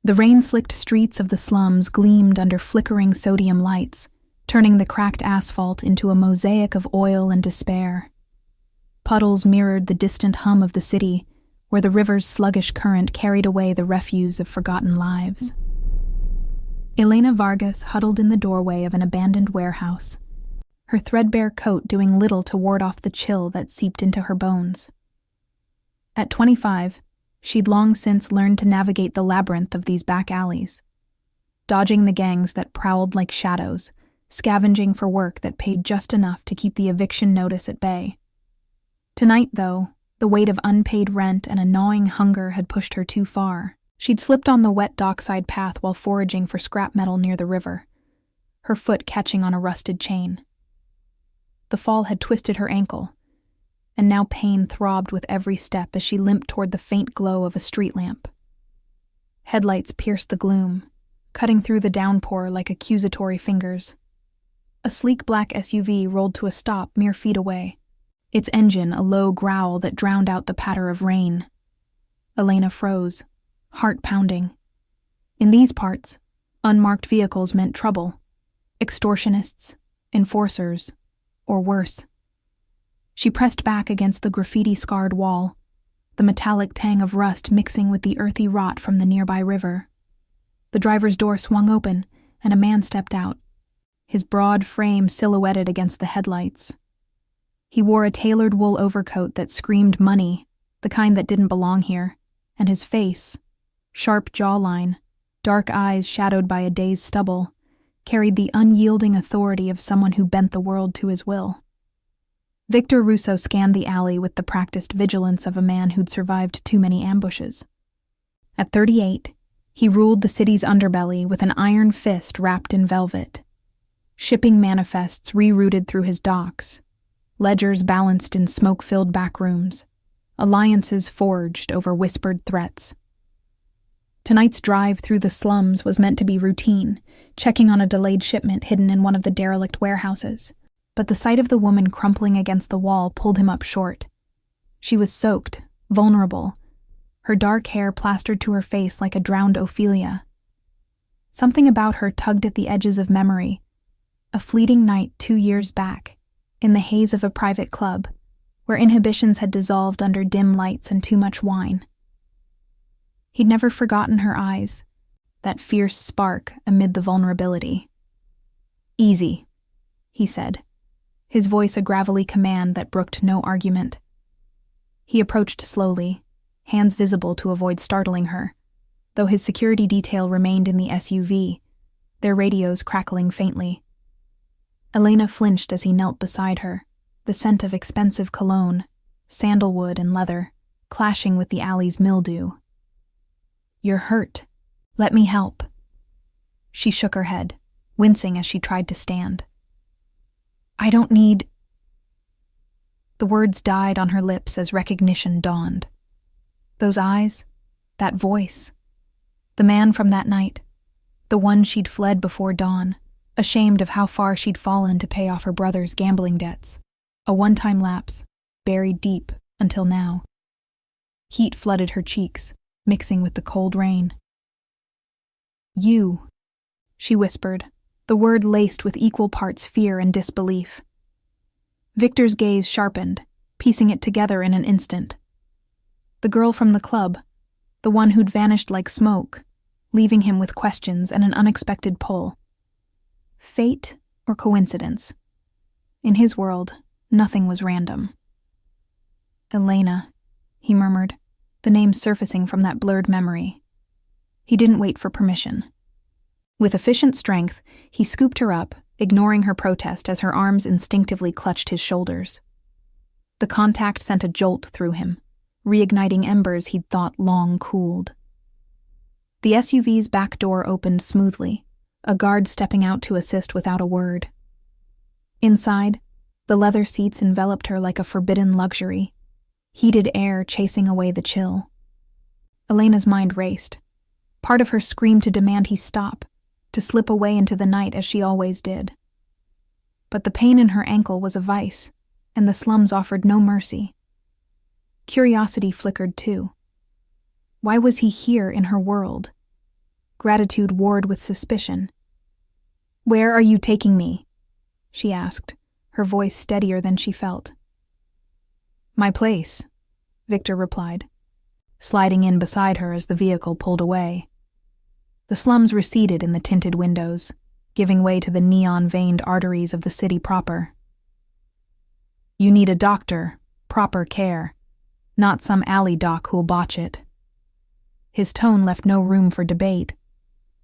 The rain-slicked streets of the slums gleamed under flickering sodium lights, turning the cracked asphalt into a mosaic of oil and despair. Puddles mirrored the distant hum of the city, where the river's sluggish current carried away the refuse of forgotten lives. Elena Vargas huddled in the doorway of an abandoned warehouse, her threadbare coat doing little to ward off the chill that seeped into her bones. At 25, she'd long since learned to navigate the labyrinth of these back alleys, dodging the gangs that prowled like shadows, scavenging for work that paid just enough to keep the eviction notice at bay. Tonight, though, the weight of unpaid rent and a gnawing hunger had pushed her too far. She'd slipped on the wet dockside path while foraging for scrap metal near the river, her foot catching on a rusted chain. The fall had twisted her ankle, and now pain throbbed with every step as she limped toward the faint glow of a street lamp. Headlights pierced the gloom, cutting through the downpour like accusatory fingers. A sleek black SUV rolled to a stop mere feet away, its engine a low growl that drowned out the patter of rain. Elena froze, heart pounding. In these parts, unmarked vehicles meant trouble. Extortionists, enforcers, or worse. She pressed back against the graffiti-scarred wall, the metallic tang of rust mixing with the earthy rot from the nearby river. The driver's door swung open, and a man stepped out, his broad frame silhouetted against the headlights. He wore a tailored wool overcoat that screamed money, the kind that didn't belong here, and his face, sharp jawline, dark eyes shadowed by a day's stubble, carried the unyielding authority of someone who bent the world to his will. Victor Russo scanned the alley with the practiced vigilance of a man who'd survived too many ambushes. At 38, he ruled the city's underbelly with an iron fist wrapped in velvet. Shipping manifests rerouted through his docks, ledgers balanced in smoke-filled back rooms, alliances forged over whispered threats. Tonight's drive through the slums was meant to be routine, checking on a delayed shipment hidden in one of the derelict warehouses. But the sight of the woman crumpling against the wall pulled him up short. She was soaked, vulnerable, her dark hair plastered to her face like a drowned Ophelia. Something about her tugged at the edges of memory, a fleeting night 2 years back, in the haze of a private club, where inhibitions had dissolved under dim lights and too much wine. He'd never forgotten her eyes, that fierce spark amid the vulnerability. "Easy," he said, his voice a gravelly command that brooked no argument. He approached slowly, hands visible to avoid startling her, though his security detail remained in the SUV, their radios crackling faintly. Elena flinched as he knelt beside her, the scent of expensive cologne, sandalwood and leather, clashing with the alley's mildew. "You're hurt. Let me help." She shook her head, wincing as she tried to stand. "I don't need—" The words died on her lips as recognition dawned. Those eyes, that voice, the man from that night, the one she'd fled before dawn, ashamed of how far she'd fallen to pay off her brother's gambling debts, a one-time lapse, buried deep until now. Heat flooded her cheeks, mixing with the cold rain. "You," she whispered, the word laced with equal parts fear and disbelief. Victor's gaze sharpened, piecing it together in an instant. The girl from the club, the one who'd vanished like smoke, leaving him with questions and an unexpected pull. Fate or coincidence? In his world, nothing was random. "Elena," he murmured, the name surfacing from that blurred memory. He didn't wait for permission. With efficient strength, he scooped her up, ignoring her protest as her arms instinctively clutched his shoulders. The contact sent a jolt through him, reigniting embers he'd thought long cooled. The SUV's back door opened smoothly, a guard stepping out to assist without a word. Inside, the leather seats enveloped her like a forbidden luxury, heated air chasing away the chill. Elena's mind raced. Part of her screamed to demand he stop, to slip away into the night as she always did. But the pain in her ankle was a vice, and the slums offered no mercy. Curiosity flickered too. Why was he here in her world? gratitude warred with suspicion. "Where are you taking me?" she asked, her voice steadier than she felt. "My place," Victor replied, sliding in beside her as the vehicle pulled away. The slums receded in the tinted windows, giving way to the neon-veined arteries of the city proper. "You need a doctor, proper care, not some alley doc who'll botch it." His tone left no room for debate,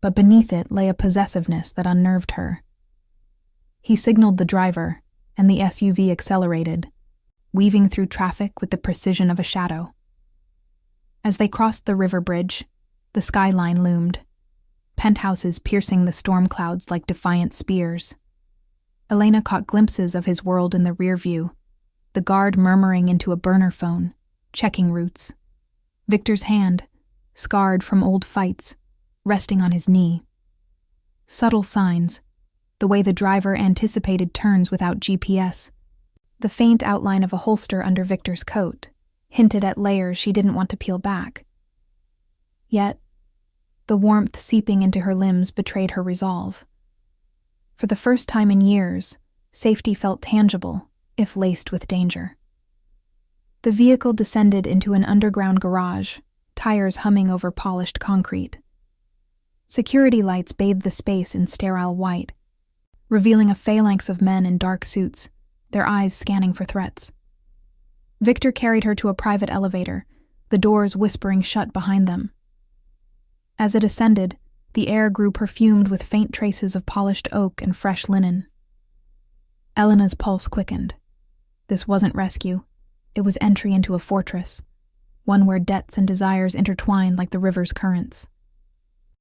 but beneath it lay a possessiveness that unnerved her. He signaled the driver, and the SUV accelerated, weaving through traffic with the precision of a shadow. As they crossed the river bridge, the skyline loomed, penthouses piercing the storm clouds like defiant spears. Elena caught glimpses of his world in the rear view, the guard murmuring into a burner phone, checking routes. Victor's hand, scarred from old fights, resting on his knee. Subtle signs, the way the driver anticipated turns without GPS. The faint outline of a holster under Victor's coat hinted at layers she didn't want to peel back. Yet, the warmth seeping into her limbs betrayed her resolve. For the first time in years, safety felt tangible, if laced with danger. The vehicle descended into an underground garage, tires humming over polished concrete. Security lights bathed the space in sterile white, revealing a phalanx of men in dark suits, their eyes scanning for threats. Victor carried her to a private elevator, the doors whispering shut behind them. As it ascended, the air grew perfumed with faint traces of polished oak and fresh linen. Elena's pulse quickened. This wasn't rescue. It was entry into a fortress, one where debts and desires intertwined like the river's currents.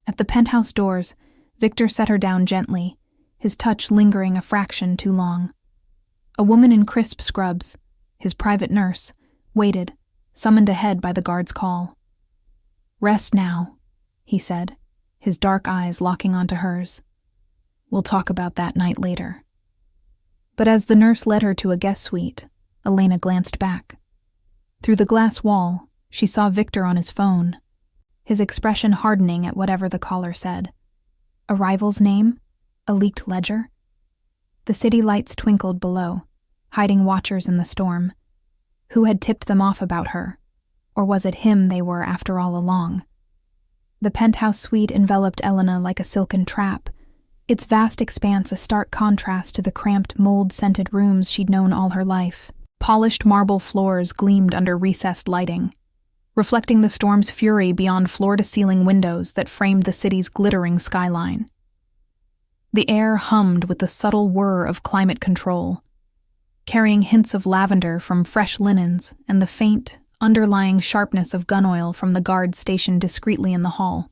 At the penthouse doors, Victor set her down gently, his touch lingering a fraction too long. A woman in crisp scrubs, his private nurse, waited, summoned ahead by the guard's call. "Rest now," he said, his dark eyes locking onto hers. "We'll talk about that night later." But as the nurse led her to a guest suite, Elena glanced back. Through the glass wall, she saw Victor on his phone, his expression hardening at whatever the caller said. A rival's name? A leaked ledger? The city lights twinkled below, hiding watchers in the storm. Who had tipped them off about her? Or was it him they were after all along? The penthouse suite enveloped Elena like a silken trap, its vast expanse a stark contrast to the cramped, mold-scented rooms she'd known all her life. Polished marble floors gleamed under recessed lighting, reflecting the storm's fury beyond floor-to-ceiling windows that framed the city's glittering skyline. The air hummed with the subtle whir of climate control, carrying hints of lavender from fresh linens and the faint, underlying sharpness of gun oil from the guard stationed discreetly in the hall.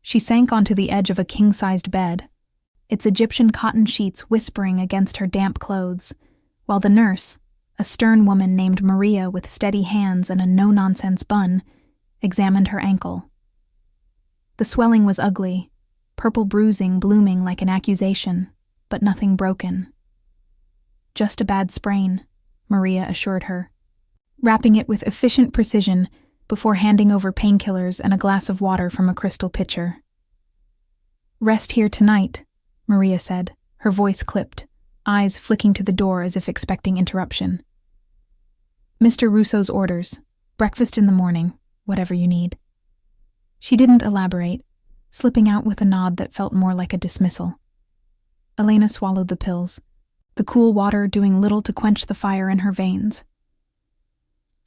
She sank onto the edge of a king-sized bed, its Egyptian cotton sheets whispering against her damp clothes, while the nurse, a stern woman named Maria with steady hands and a no-nonsense bun, examined her ankle. The swelling was ugly, purple bruising blooming like an accusation, but nothing broken. "Just a bad sprain," Maria assured her, wrapping it with efficient precision before handing over painkillers and a glass of water from a crystal pitcher. "Rest here tonight," Maria said, her voice clipped, eyes flicking to the door as if expecting interruption. "Mr. Russo's orders. Breakfast in the morning, whatever you need." She didn't elaborate, slipping out with a nod that felt more like a dismissal. Elena swallowed the pills, the cool water doing little to quench the fire in her veins.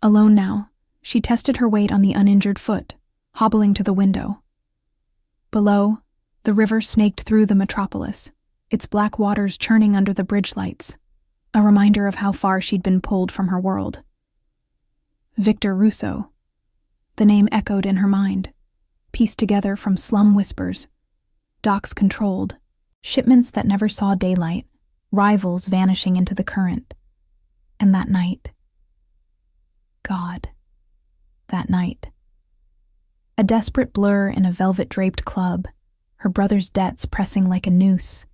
Alone now, she tested her weight on the uninjured foot, hobbling to the window. Below, the river snaked through the metropolis, its black waters churning under the bridge lights, a reminder of how far she'd been pulled from her world. Victor Russo. The name echoed in her mind, pieced together from slum whispers, docks controlled, shipments that never saw daylight, rivals vanishing into the current. And that night. God. That night. A desperate blur in a velvet-draped club, her brother's debts pressing like a noose.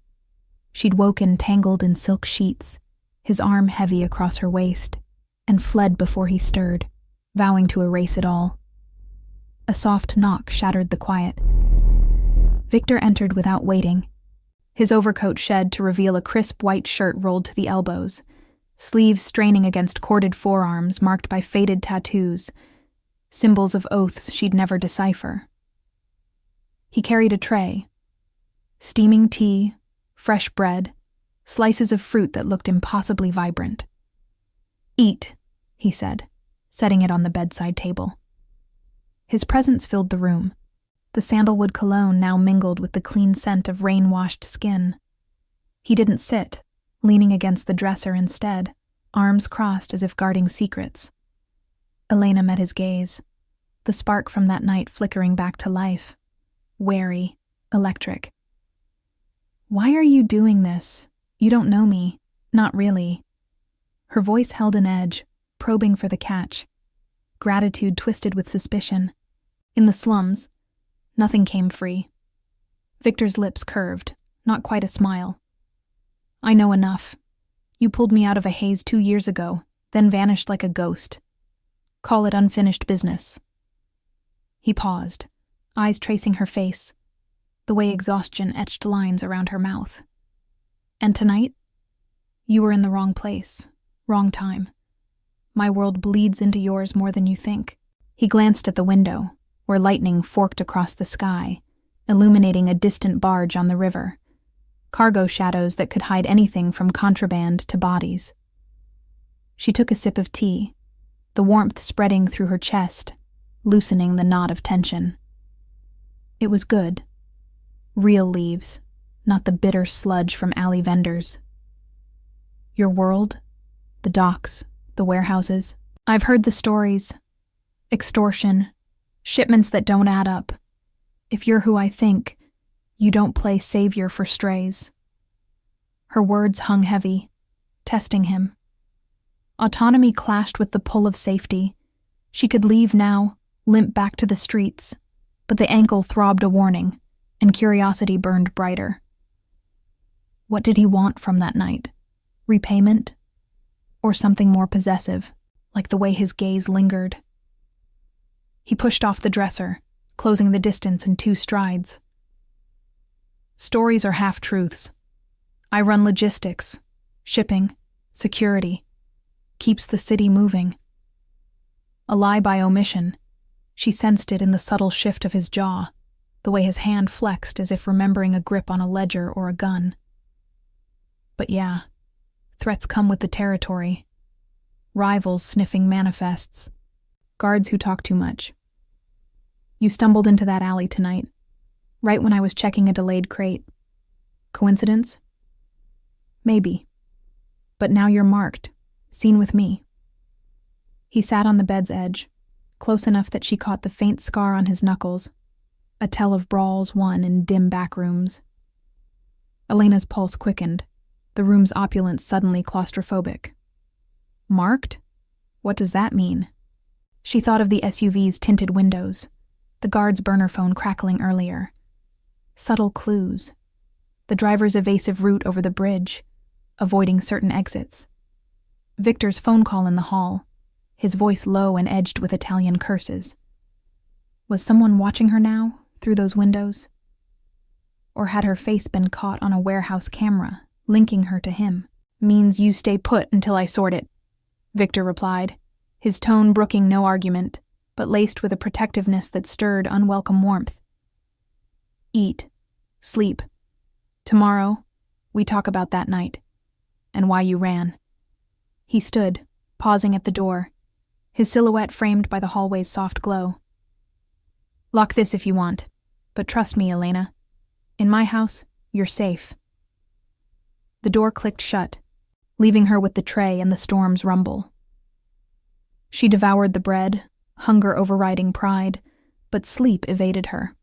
She'd woken tangled in silk sheets, his arm heavy across her waist, and fled before he stirred, vowing to erase it all. A soft knock shattered the quiet. Victor entered without waiting, his overcoat shed to reveal a crisp white shirt rolled to the elbows, sleeves straining against corded forearms marked by faded tattoos, symbols of oaths she'd never decipher. He carried a tray. Steaming tea, fresh bread, slices of fruit that looked impossibly vibrant. "Eat," he said, setting it on the bedside table. His presence filled the room. The sandalwood cologne now mingled with the clean scent of rain-washed skin. He didn't sit, leaning against the dresser instead, arms crossed as if guarding secrets. Elena met his gaze, the spark from that night flickering back to life, wary, electric. "Why are you doing this? You don't know me. Not really." Her voice held an edge, probing for the catch. Gratitude twisted with suspicion. In the slums, nothing came free. Victor's lips curved, not quite a smile. "I know enough. You pulled me out of a haze 2 years ago, then vanished like a ghost. Call it unfinished business." He paused, eyes tracing her face, the way exhaustion etched lines around her mouth. "And tonight? You were in the wrong place, wrong time. My world bleeds into yours more than you think." He glanced at the window, where lightning forked across the sky, illuminating a distant barge on the river, cargo shadows that could hide anything from contraband to bodies. She took a sip of tea, the warmth spreading through her chest, loosening the knot of tension. It was good. Real leaves, not the bitter sludge from alley vendors. "Your world? The docks, the warehouses. I've heard the stories. Extortion, shipments that don't add up. If you're who I think, you don't play savior for strays." Her words hung heavy, testing him. Autonomy clashed with the pull of safety. She could leave now, limp back to the streets, but the ankle throbbed a warning, and curiosity burned brighter. What did he want from that night? Repayment? Or something more possessive, like the way his gaze lingered? He pushed off the dresser, closing the distance in 2 strides. "Stories are half-truths. I run logistics, shipping, security. Keeps the city moving." A lie by omission. She sensed it in the subtle shift of his jaw, the way his hand flexed as if remembering a grip on a ledger or a gun. But yeah, threats come with the territory. Rivals sniffing manifests. Guards who talk too much. "You stumbled into that alley tonight, right when I was checking a delayed crate. Coincidence? Maybe. But now you're marked, seen with me." He sat on the bed's edge, close enough that she caught the faint scar on his knuckles, a tell of brawls won in dim back rooms. Elena's pulse quickened, the room's opulence suddenly claustrophobic. Marked? What does that mean? She thought of the SUV's tinted windows, the guard's burner phone crackling earlier. Subtle clues. The driver's evasive route over the bridge, avoiding certain exits. Victor's phone call in the hall, his voice low and edged with Italian curses. Was someone watching her now, through those windows? Or had her face been caught on a warehouse camera, linking her to him? "Means you stay put until I sort it," Victor replied, his tone brooking no argument, but laced with a protectiveness that stirred unwelcome warmth. "Eat. Sleep. Tomorrow, we talk about that night, and why you ran." He stood, pausing at the door, his silhouette framed by the hallway's soft glow. "Lock this if you want, but trust me, Elena. In my house, you're safe." The door clicked shut, leaving her with the tray and the storm's rumble. She devoured the bread, hunger overriding pride, but sleep evaded her.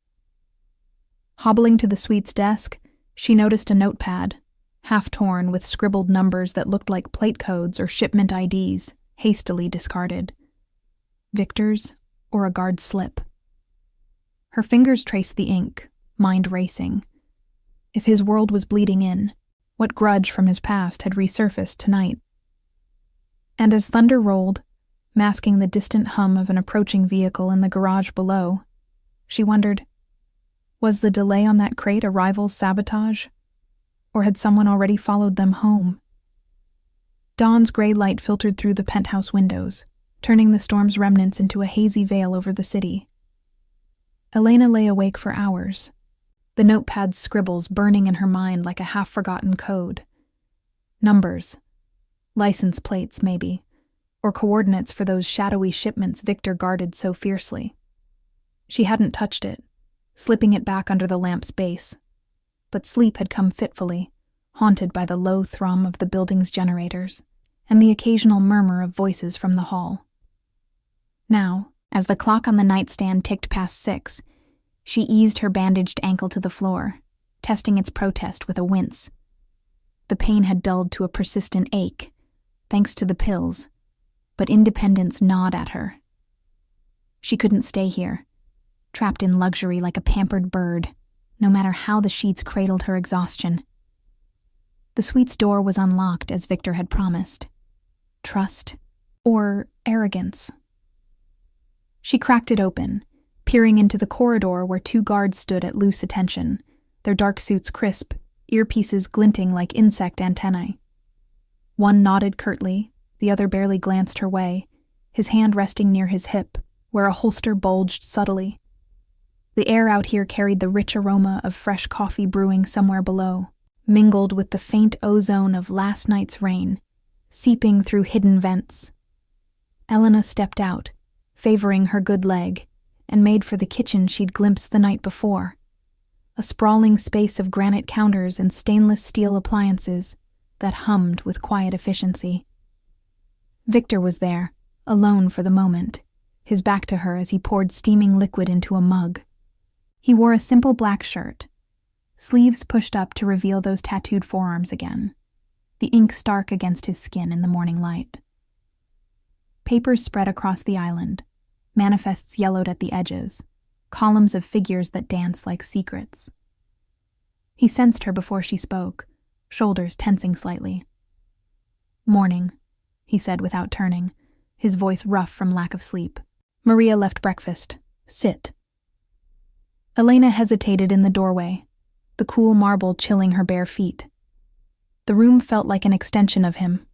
Hobbling to the suite's desk, she noticed a notepad, half-torn with scribbled numbers that looked like plate codes or shipment IDs, hastily discarded. Victor's or a guard's slip. Her fingers traced the ink, mind racing. If his world was bleeding in, what grudge from his past had resurfaced tonight? And as thunder rolled, masking the distant hum of an approaching vehicle in the garage below, she wondered, Was the delay on that crate a rival's sabotage? Or had someone already followed them home? Dawn's gray light filtered through the penthouse windows, turning the storm's remnants into a hazy veil over the city. Elena lay awake for hours, the notepad's scribbles burning in her mind like a half-forgotten code. Numbers, license plates maybe, or coordinates for those shadowy shipments Victor guarded so fiercely. She hadn't touched it, slipping it back under the lamp's base, but sleep had come fitfully, haunted by the low thrum of the building's generators and the occasional murmur of voices from the hall. Now, as the clock on the nightstand ticked past 6, she eased her bandaged ankle to the floor, testing its protest with a wince. The pain had dulled to a persistent ache, thanks to the pills, but independence gnawed at her. She couldn't stay here, trapped in luxury like a pampered bird, no matter how the sheets cradled her exhaustion. The suite's door was unlocked as Victor had promised. Trust or arrogance? She cracked it open, peering into the corridor where 2 guards stood at loose attention, their dark suits crisp, earpieces glinting like insect antennae. One nodded curtly, the other barely glanced her way, his hand resting near his hip, where a holster bulged subtly. The air out here carried the rich aroma of fresh coffee brewing somewhere below, mingled with the faint ozone of last night's rain, seeping through hidden vents. Elena stepped out, favoring her good leg, and made for the kitchen she'd glimpsed the night before, a sprawling space of granite counters and stainless steel appliances that hummed with quiet efficiency. Victor was there, alone for the moment, his back to her as he poured steaming liquid into a mug. He wore a simple black shirt, sleeves pushed up to reveal those tattooed forearms again, the ink stark against his skin in the morning light. Papers spread across the island, manifests yellowed at the edges, columns of figures that dance like secrets. He sensed her before she spoke, shoulders tensing slightly. "Morning," he said without turning, his voice rough from lack of sleep. "Maria left breakfast. Sit." Elena hesitated in the doorway, the cool marble chilling her bare feet. The room felt like an extension of him,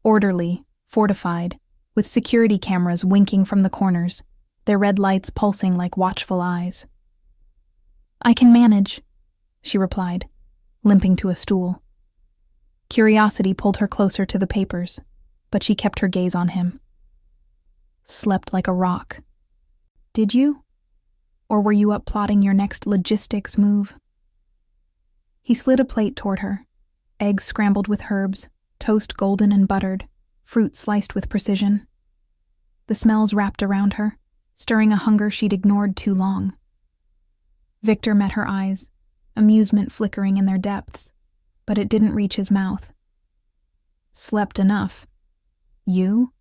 orderly, fortified, with security cameras winking from the corners, their red lights pulsing like watchful eyes. "I can manage," she replied, limping to a stool. Curiosity pulled her closer to the papers, but she kept her gaze on him. "Slept like a rock. Did you? Or were you up plotting your next logistics move?" He slid a plate toward her, eggs scrambled with herbs, toast golden and buttered, fruit sliced with precision. The smells wrapped around her, stirring a hunger she'd ignored too long. Victor met her eyes, amusement flickering in their depths, but it didn't reach his mouth. "Slept enough. You?"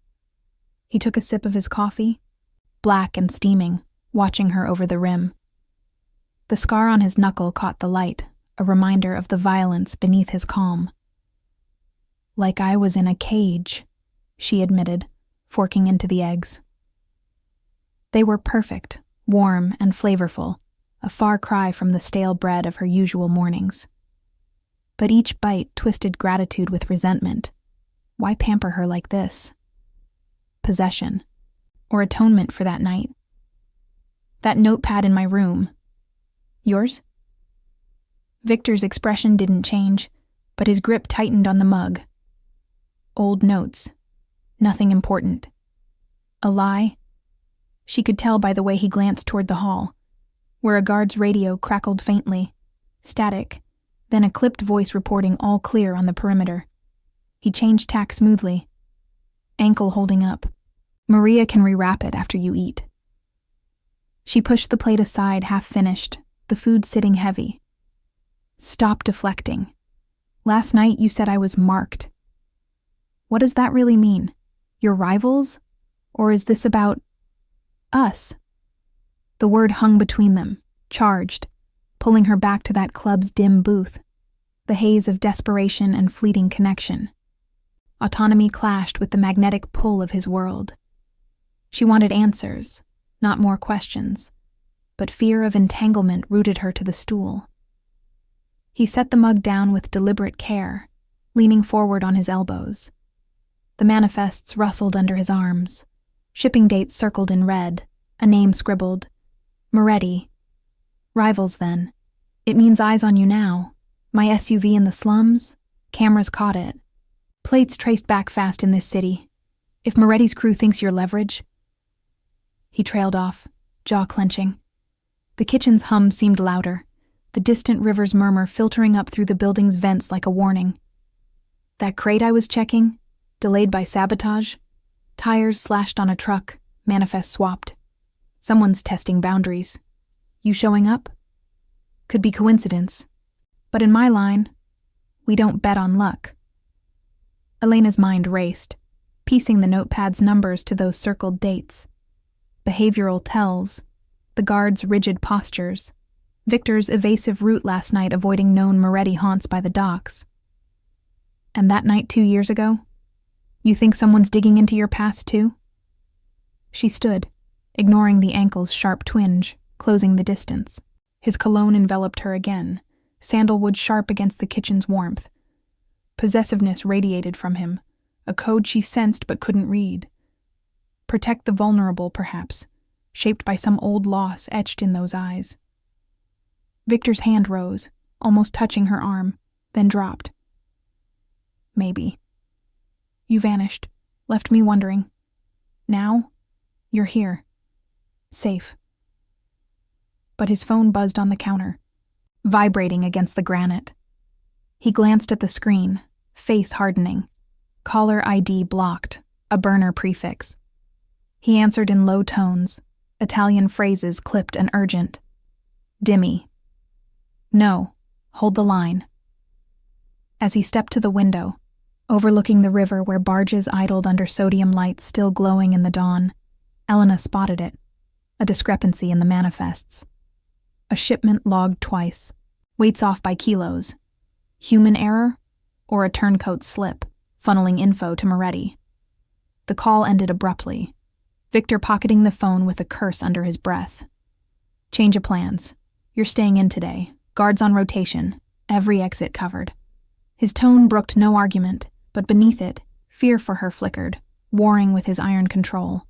He took a sip of his coffee, black and steaming, watching her over the rim. The scar on his knuckle caught the light, a reminder of the violence beneath his calm. "Like I was in a cage," she admitted, forking into the eggs. They were perfect, warm and flavorful, a far cry from the stale bread of her usual mornings. But each bite twisted gratitude with resentment. Why pamper her like this? Possession, or atonement for that night. "That notepad in my room. Yours?" Victor's expression didn't change, but his grip tightened on the mug. Old notes. Nothing important. A lie? She could tell by the way he glanced toward the hall, where a guard's radio crackled faintly, static, then a clipped voice reporting all clear on the perimeter. He changed tack smoothly. Ankle holding up. "Maria can rewrap it after you eat." She pushed the plate aside, half-finished, the food sitting heavy. "Stop deflecting. Last night you said I was marked. What does that really mean? Your rivals? Or is this about us?" The word hung between them, charged, pulling her back to that club's dim booth, the haze of desperation and fleeting connection. Autonomy clashed with the magnetic pull of his world. She wanted answers, not more questions. but fear of entanglement rooted her to the stool. He set the mug down with deliberate care, leaning forward on his elbows. The manifests rustled under his arms. Shipping dates circled in red, a name scribbled. Moretti. Rivals, then. It means eyes on you now. My SUV in the slums? Cameras caught it. Plates traced back fast in this city. If Moretti's crew thinks you're leverage... He trailed off, jaw clenching. The kitchen's hum seemed louder, the distant river's murmur filtering up through the building's vents like a warning. That crate I was checking, delayed by sabotage, tires slashed on a truck, manifest swapped. Someone's testing boundaries. You showing up? Could be coincidence. But in my line, we don't bet on luck. Elena's mind raced, piecing the notepad's numbers to those circled dates. Behavioral tells, the guard's rigid postures, Victor's evasive route last night avoiding known Moretti haunts by the docks. And that night 2 years ago? You think someone's digging into your past too? She stood, ignoring the ankle's sharp twinge, closing the distance. His cologne enveloped her again, sandalwood sharp against the kitchen's warmth. Possessiveness radiated from him, a code she sensed but couldn't read. Protect the vulnerable, perhaps, shaped by some old loss etched in those eyes. Victor's hand rose, almost touching her arm, then dropped. Maybe. You vanished, left me wondering. Now, you're here. Safe. But his phone buzzed on the counter, vibrating against the granite. He glanced at the screen, face hardening. Caller ID blocked, a burner prefix. He answered in low tones, Italian phrases clipped and urgent. Dimmy. No, hold the line. As he stepped to the window, overlooking the river where barges idled under sodium lights still glowing in the dawn, Elena spotted it, a discrepancy in the manifests. A shipment logged twice, weights off by kilos. Human error, or a turncoat slip, funneling info to Moretti. The call ended abruptly, Victor pocketing the phone with a curse under his breath. Change of plans. You're staying in today. Guards on rotation. Every exit covered. His tone brooked no argument, but beneath it, fear for her flickered, warring with his iron control.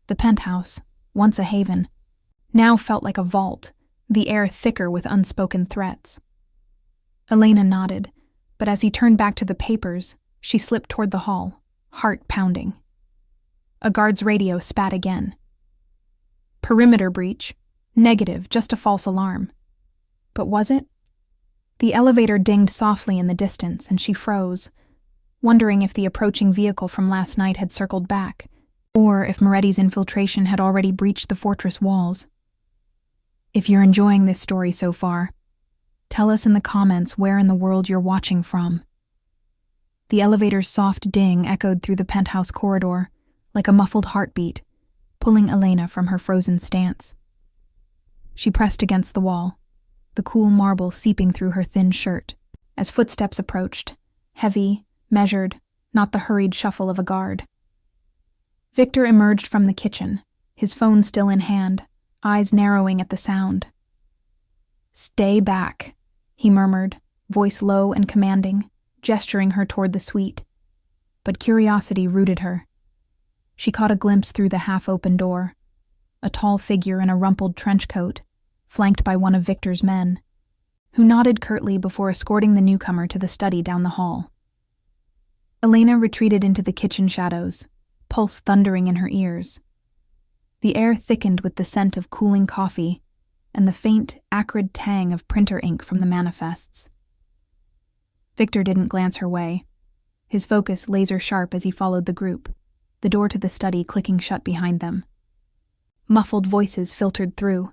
The penthouse, once a haven, now felt like a vault, the air thicker with unspoken threats. Elena nodded, but as he turned back to the papers, she slipped toward the hall, heart pounding. A guard's radio spat again. Perimeter breach. Negative, just a false alarm. But was it? The elevator dinged softly in the distance, and she froze, wondering if the approaching vehicle from last night had circled back, or if Moretti's infiltration had already breached the fortress walls. If you're enjoying this story so far, tell us in the comments where in the world you're watching from. The elevator's soft ding echoed through the penthouse corridor, like a muffled heartbeat, pulling Elena from her frozen stance. She pressed against the wall, the cool marble seeping through her thin shirt, as footsteps approached, heavy, measured, not the hurried shuffle of a guard. Victor emerged from the kitchen, his phone still in hand, eyes narrowing at the sound. "Stay back," he murmured, voice low and commanding, gesturing her toward the suite. But curiosity rooted her. She caught a glimpse through the half-open door, a tall figure in a rumpled trench coat, flanked by one of Victor's men, who nodded curtly before escorting the newcomer to the study down the hall. Elena retreated into the kitchen shadows, pulse thundering in her ears. The air thickened with the scent of cooling coffee and the faint, acrid tang of printer ink from the manifests. Victor didn't glance her way, his focus laser-sharp as he followed the group, the door to the study clicking shut behind them. Muffled voices filtered through,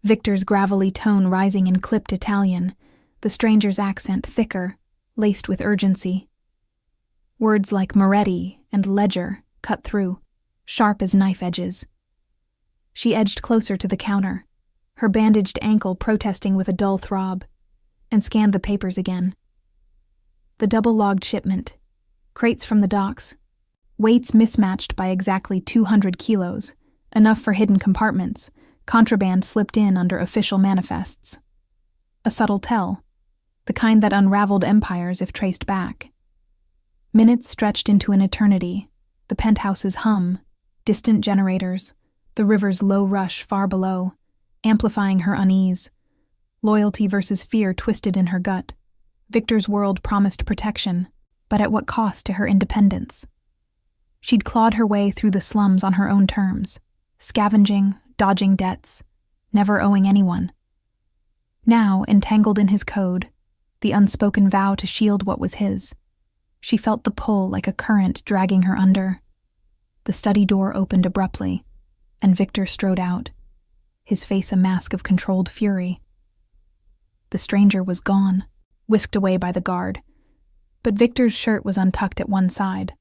Victor's gravelly tone rising in clipped Italian, the stranger's accent thicker, laced with urgency. Words like Moretti and ledger cut through, sharp as knife edges. She edged closer to the counter, her bandaged ankle protesting with a dull throb, and scanned the papers again. The double-logged shipment, crates from the docks, weights mismatched by exactly 200 kilos, enough for hidden compartments, Contraband slipped in under official manifests. A subtle tell, the kind that unraveled empires if traced back. Minutes stretched into an eternity, the penthouse's hum, distant generators, the river's low rush far below, amplifying her unease. Loyalty versus fear twisted in her gut. Victor's world promised protection, but at what cost to her independence? She'd clawed her way through the slums on her own terms, scavenging, dodging debts, never owing anyone. Now, entangled in his code, the unspoken vow to shield what was his, she felt the pull like a current dragging her under. The study door opened abruptly, and Victor strode out, his face a mask of controlled fury. The stranger was gone, whisked away by the guard, but Victor's shirt was untucked at one side,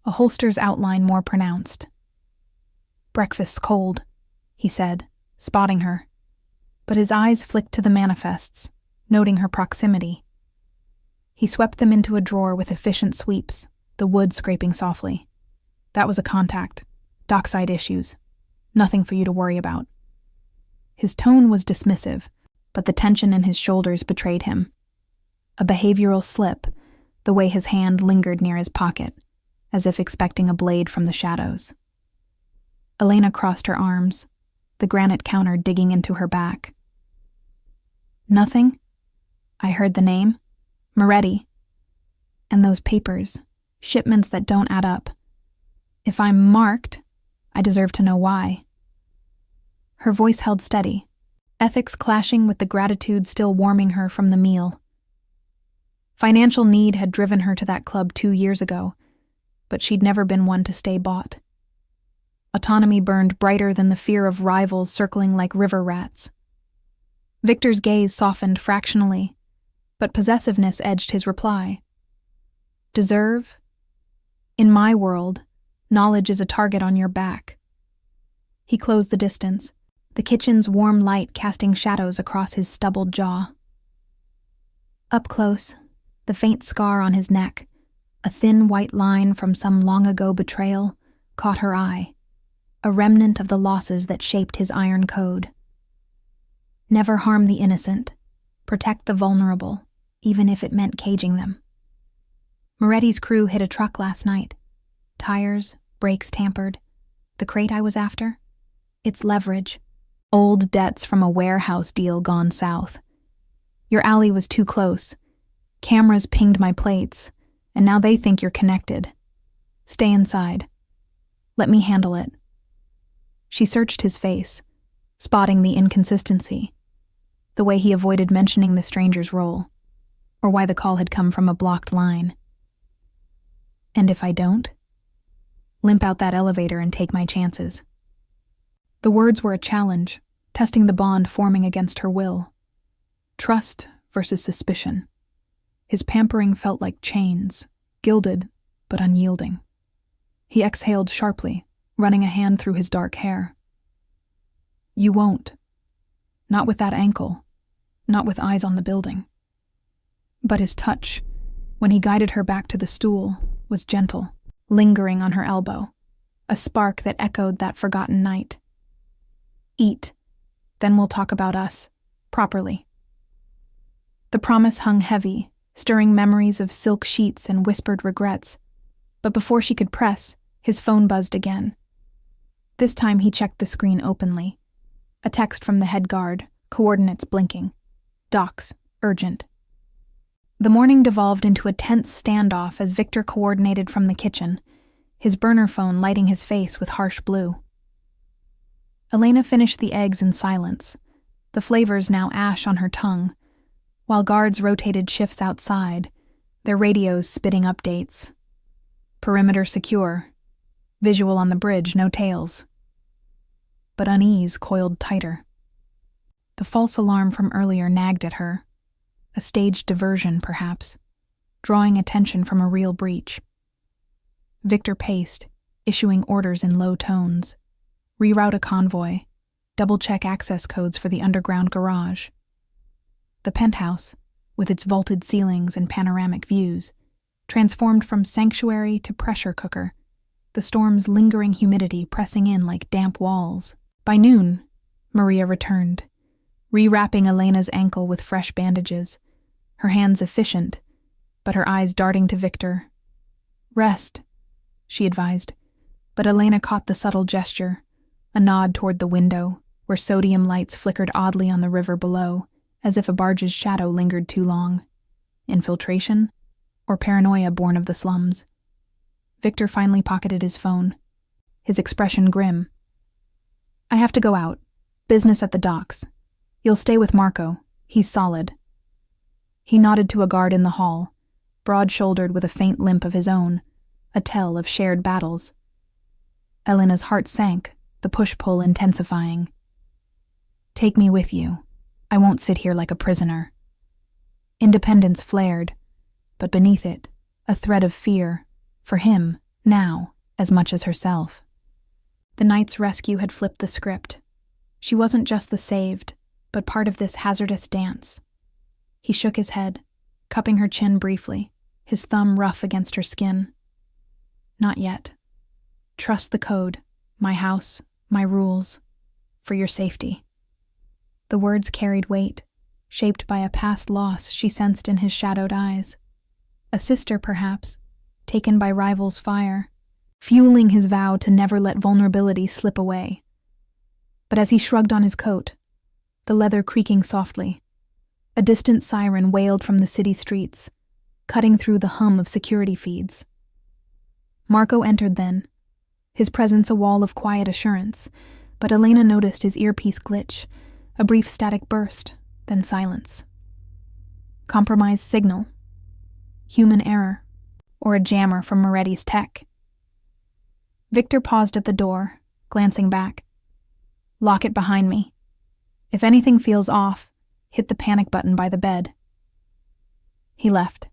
a holster's outline more pronounced. "Breakfast's cold," he said, spotting her, but his eyes flicked to the manifests, noting her proximity. He swept them into a drawer with efficient sweeps, the wood scraping softly. "That was a contact. Dockside issues. Nothing for you to worry about." His tone was dismissive, but the tension in his shoulders betrayed him. A behavioral slip, the way his hand lingered near his pocket, as if expecting a blade from the shadows. Elena crossed her arms, the granite counter digging into her back. "Nothing? I heard the name. Moretti. And those papers, shipments that don't add up. If I'm marked, I deserve to know why." Her voice held steady, ethics clashing with the gratitude still warming her from the meal. Financial need had driven her to that club 2 years ago, but she'd never been one to stay bought. Autonomy burned brighter than the fear of rivals circling like river rats. Victor's gaze softened fractionally, but possessiveness edged his reply. "Deserve? In my world, knowledge is a target on your back." He closed the distance, the kitchen's warm light casting shadows across his stubbled jaw. Up close, the faint scar on his neck, a thin white line from some long-ago betrayal, caught her eye, a remnant of the losses that shaped his iron code. Never harm the innocent, protect the vulnerable, even if it meant caging them. Moretti's crew hit a truck last night. Tires, brakes tampered. The crate I was after? It's leverage. Old debts from a warehouse deal gone south. Your alley was too close. Cameras pinged my plates, and now they think you're connected. Stay inside. Let me handle it." She searched his face, spotting the inconsistency, the way he avoided mentioning the stranger's role, or why the call had come from a blocked line. "And if I don't? Limp out that elevator and take my chances." The words were a challenge, testing the bond forming against her will. Trust versus suspicion. His pampering felt like chains, gilded but unyielding. He exhaled sharply, running a hand through his dark hair. "You won't. Not with that ankle. Not with eyes on the building." But his touch, when he guided her back to the stool, was gentle, lingering on her elbow, a spark that echoed that forgotten night. "Eat. Then we'll talk about us, properly." The promise hung heavy, stirring memories of silk sheets and whispered regrets, but before she could press, his phone buzzed again. This time he checked the screen openly. A text from the head guard, coordinates blinking. "Docs, urgent." The morning devolved into a tense standoff as Victor coordinated from the kitchen, his burner phone lighting his face with harsh blue. Elena finished the eggs in silence, the flavors now ash on her tongue, while guards rotated shifts outside, their radios spitting updates. Perimeter secure. Visual on the bridge, no tails. But unease coiled tighter. The false alarm from earlier nagged at her. A staged diversion, perhaps, drawing attention from a real breach. Victor paced, issuing orders in low tones. Reroute a convoy. Double-check access codes for the underground garage. The penthouse, with its vaulted ceilings and panoramic views, transformed from sanctuary to pressure cooker, the storm's lingering humidity pressing in like damp walls. By noon, Maria returned, rewrapping Elena's ankle with fresh bandages, her hands efficient, but her eyes darting to Victor. "Rest," she advised, but Elena caught the subtle gesture, a nod toward the window, where sodium lights flickered oddly on the river below, as if a barge's shadow lingered too long. Infiltration? Or paranoia born of the slums? Victor finally pocketed his phone, his expression grim. "I have to go out. Business at the docks. You'll stay with Marco. He's solid." He nodded to a guard in the hall, broad-shouldered with a faint limp of his own, a tell of shared battles. Elena's heart sank, the push-pull intensifying. "Take me with you. I won't sit here like a prisoner." Independence flared, but beneath it, a thread of fear, for him, now, as much as herself. The night's rescue had flipped the script. She wasn't just the saved, but part of this hazardous dance. He shook his head, cupping her chin briefly, his thumb rough against her skin. "Not yet. Trust the code, my house, my rules, for your safety." The words carried weight, shaped by a past loss she sensed in his shadowed eyes. A sister, perhaps, taken by rivals' fire, fueling his vow to never let vulnerability slip away. But as he shrugged on his coat, the leather creaking softly, a distant siren wailed from the city streets, cutting through the hum of security feeds. Marco entered then, his presence a wall of quiet assurance, but Elena noticed his earpiece glitch, a brief static burst, then silence. Compromised signal, human error, or a jammer from Moretti's tech. Victor paused at the door, glancing back. "Lock it behind me. If anything feels off, hit the panic button by the bed." He left,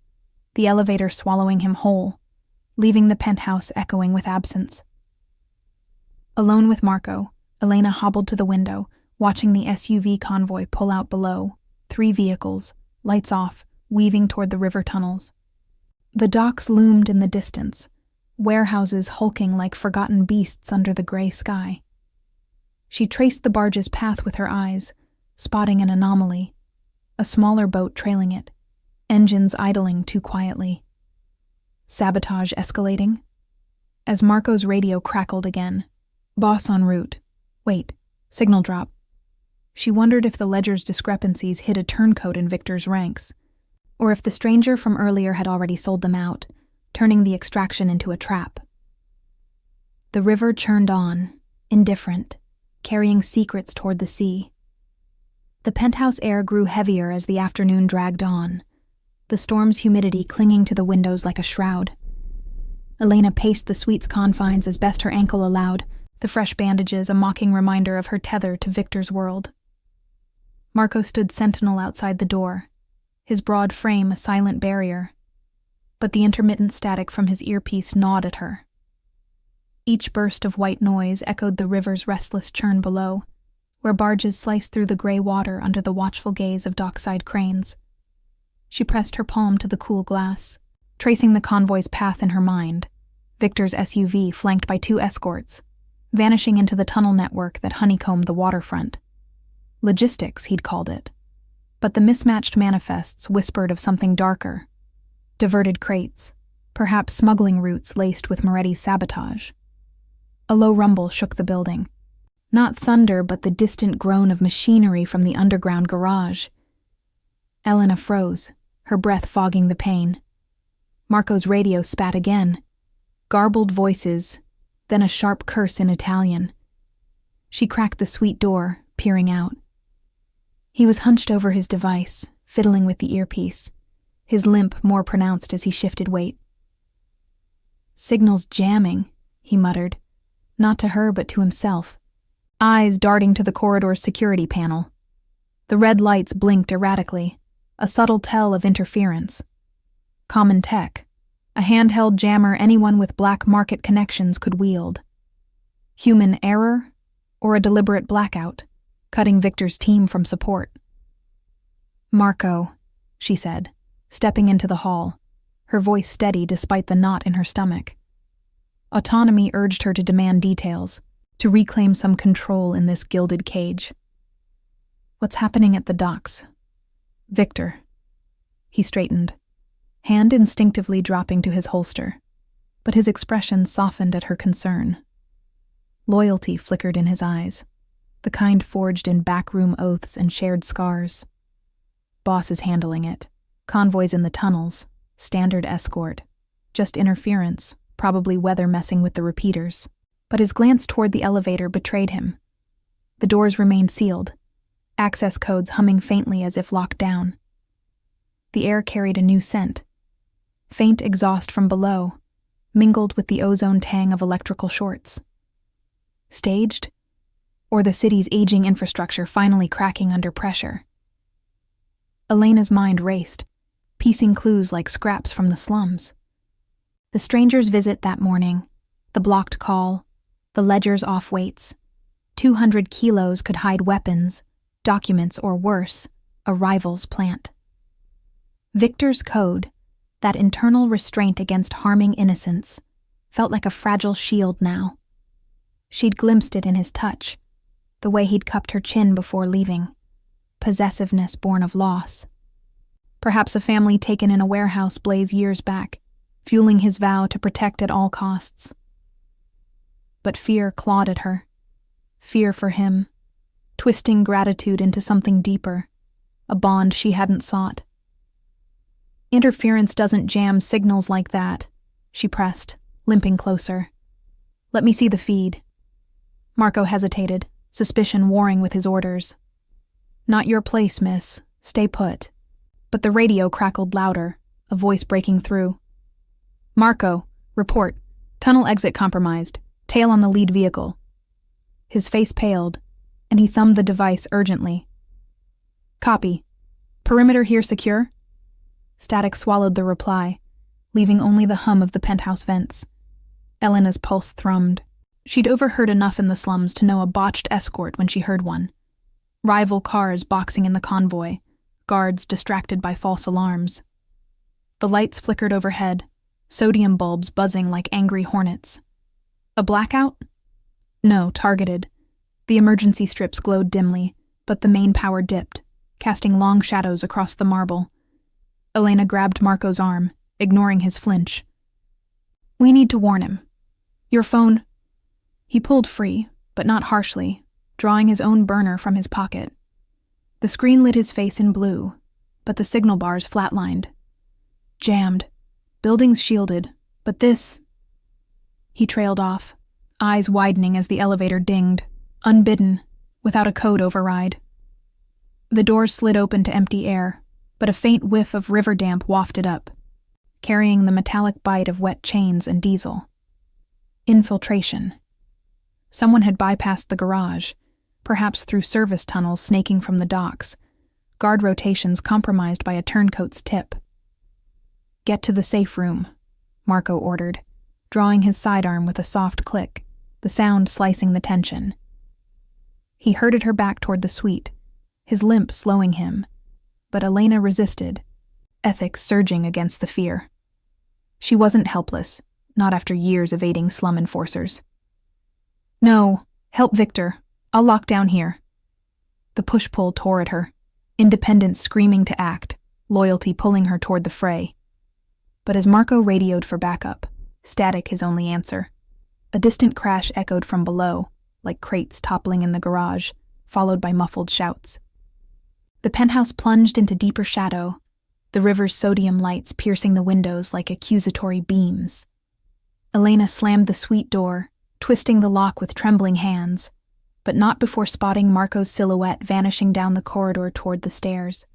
the elevator swallowing him whole, leaving the penthouse echoing with absence. Alone with Marco, Elena hobbled to the window, watching the SUV convoy pull out below, 3 vehicles, lights off, weaving toward the river tunnels. The docks loomed in the distance, warehouses hulking like forgotten beasts under the gray sky. She traced the barge's path with her eyes, spotting an anomaly, a smaller boat trailing it, engines idling too quietly. Sabotage escalating? As Marco's radio crackled again. "Boss en route. Wait, signal drop." She wondered if the ledger's discrepancies hid a turncoat in Victor's ranks, or if the stranger from earlier had already sold them out, turning the extraction into a trap. The river churned on, indifferent, carrying secrets toward the sea. The penthouse air grew heavier as the afternoon dragged on, the storm's humidity clinging to the windows like a shroud. Elena paced the suite's confines as best her ankle allowed, the fresh bandages a mocking reminder of her tether to Victor's world. Marco stood sentinel outside the door, his broad frame a silent barrier, but the intermittent static from his earpiece gnawed at her. Each burst of white noise echoed the river's restless churn below, where barges sliced through the gray water under the watchful gaze of dockside cranes. She pressed her palm to the cool glass, tracing the convoy's path in her mind, Victor's SUV flanked by 2 escorts, vanishing into the tunnel network that honeycombed the waterfront. Logistics, he'd called it, but the mismatched manifests whispered of something darker. Diverted crates, perhaps smuggling routes laced with Moretti's sabotage. A low rumble shook the building. Not thunder, but the distant groan of machinery from the underground garage. Elena froze, her breath fogging the pain. Marco's radio spat again. Garbled voices, then a sharp curse in Italian. She cracked the suite door, peering out. He was hunched over his device, fiddling with the earpiece, his limp more pronounced as he shifted weight. "Signal's jamming," he muttered, not to her but to himself, eyes darting to the corridor's security panel. The red lights blinked erratically, a subtle tell of interference. Common tech, a handheld jammer anyone with black market connections could wield. Human error, or a deliberate blackout, cutting Victor's team from support. "Marco," she said, stepping into the hall, her voice steady despite the knot in her stomach. Autonomy urged her to demand details, to reclaim some control in this gilded cage. What's happening at the docks? Victor. He straightened, hand instinctively dropping to his holster, but his expression softened at her concern. Loyalty flickered in his eyes, the kind forged in backroom oaths and shared scars. Boss is handling it. Convoys in the tunnels, standard escort. Just interference, probably weather messing with the repeaters. But his glance toward the elevator betrayed him. The doors remained sealed, access codes humming faintly as if locked down. The air carried a new scent. Faint exhaust from below, mingled with the ozone tang of electrical shorts. Staged? Or the city's aging infrastructure finally cracking under pressure? Elena's mind raced, piecing clues like scraps from the slums. The stranger's visit that morning, the blocked call, the ledger's off-weights. 200 kilos could hide weapons, documents, or worse, a rival's plant. Victor's code, that internal restraint against harming innocence, felt like a fragile shield now. She'd glimpsed it in his touch, the way he'd cupped her chin before leaving. Possessiveness born of loss. Perhaps a family taken in a warehouse blaze years back, fueling his vow to protect at all costs. But fear clawed at her. Fear for him, twisting gratitude into something deeper, a bond she hadn't sought. Interference doesn't jam signals like that, she pressed, limping closer. Let me see the feed. Marco hesitated, suspicion warring with his orders. Not your place, miss. Stay put. But the radio crackled louder, a voice breaking through. Marco, report. Tunnel exit compromised. Tail on the lead vehicle. His face paled, and he thumbed the device urgently. Copy. Perimeter here secure? Static swallowed the reply, leaving only the hum of the penthouse vents. Elena's pulse thrummed. She'd overheard enough in the slums to know a botched escort when she heard one. Rival cars boxing in the convoy, guards distracted by false alarms. The lights flickered overhead, sodium bulbs buzzing like angry hornets. A blackout? No, targeted. The emergency strips glowed dimly, but the main power dipped, casting long shadows across the marble. Elena grabbed Marco's arm, ignoring his flinch. We need to warn him. Your phone... He pulled free, but not harshly, drawing his own burner from his pocket. The screen lit his face in blue, but the signal bars flatlined. Jammed. Buildings shielded, but this... He trailed off, eyes widening as the elevator dinged, unbidden, without a code override. The doors slid open to empty air, but a faint whiff of river damp wafted up, carrying the metallic bite of wet chains and diesel. Infiltration. Someone had bypassed the garage, perhaps through service tunnels snaking from the docks, guard rotations compromised by a turncoat's tip. Get to the safe room, Marco ordered, drawing his sidearm with a soft click, the sound slicing the tension. He herded her back toward the suite, his limp slowing him, but Elena resisted, ethics surging against the fear. She wasn't helpless, not after years evading slum enforcers. No, help Victor. I'll lock down here. The push-pull tore at her, independence screaming to act, loyalty pulling her toward the fray. But as Marco radioed for backup, static his only answer. A distant crash echoed from below, like crates toppling in the garage, followed by muffled shouts. The penthouse plunged into deeper shadow, the river's sodium lights piercing the windows like accusatory beams. Elena slammed the suite door, twisting the lock with trembling hands, but not before spotting Marco's silhouette vanishing down the corridor toward the stairs.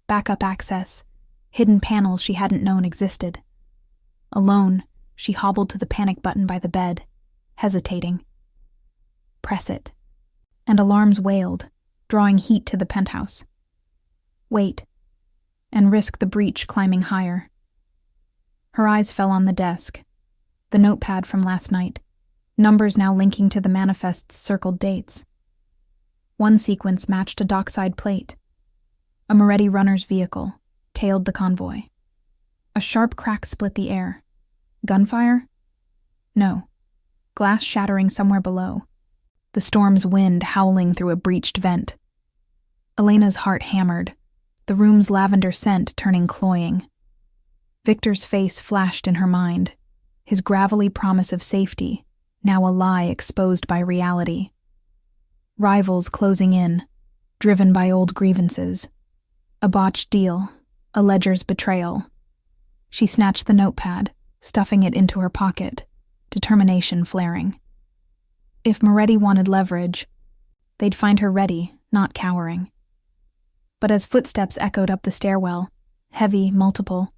Backup access, hidden panels she hadn't known existed. Alone, she hobbled to the panic button by the bed, hesitating. Press it. And alarms wailed, drawing heat to the penthouse. Wait, and risk the breach climbing higher. Her eyes fell on the desk, the notepad from last night, numbers now linking to the manifest's circled dates. One sequence matched a dockside plate. A Moretti runner's vehicle tailed the convoy. A sharp crack split the air. Gunfire? No. Glass shattering somewhere below. The storm's wind howling through a breached vent. Elena's heart hammered, the room's lavender scent turning cloying. Victor's face flashed in her mind, his gravelly promise of safety, now a lie exposed by reality. Rivals closing in, driven by old grievances. A botched deal, a ledger's betrayal. She snatched the notepad, stuffing it into her pocket, determination flaring. If Moretti wanted leverage, they'd find her ready, not cowering. But as footsteps echoed up the stairwell, heavy, multiple,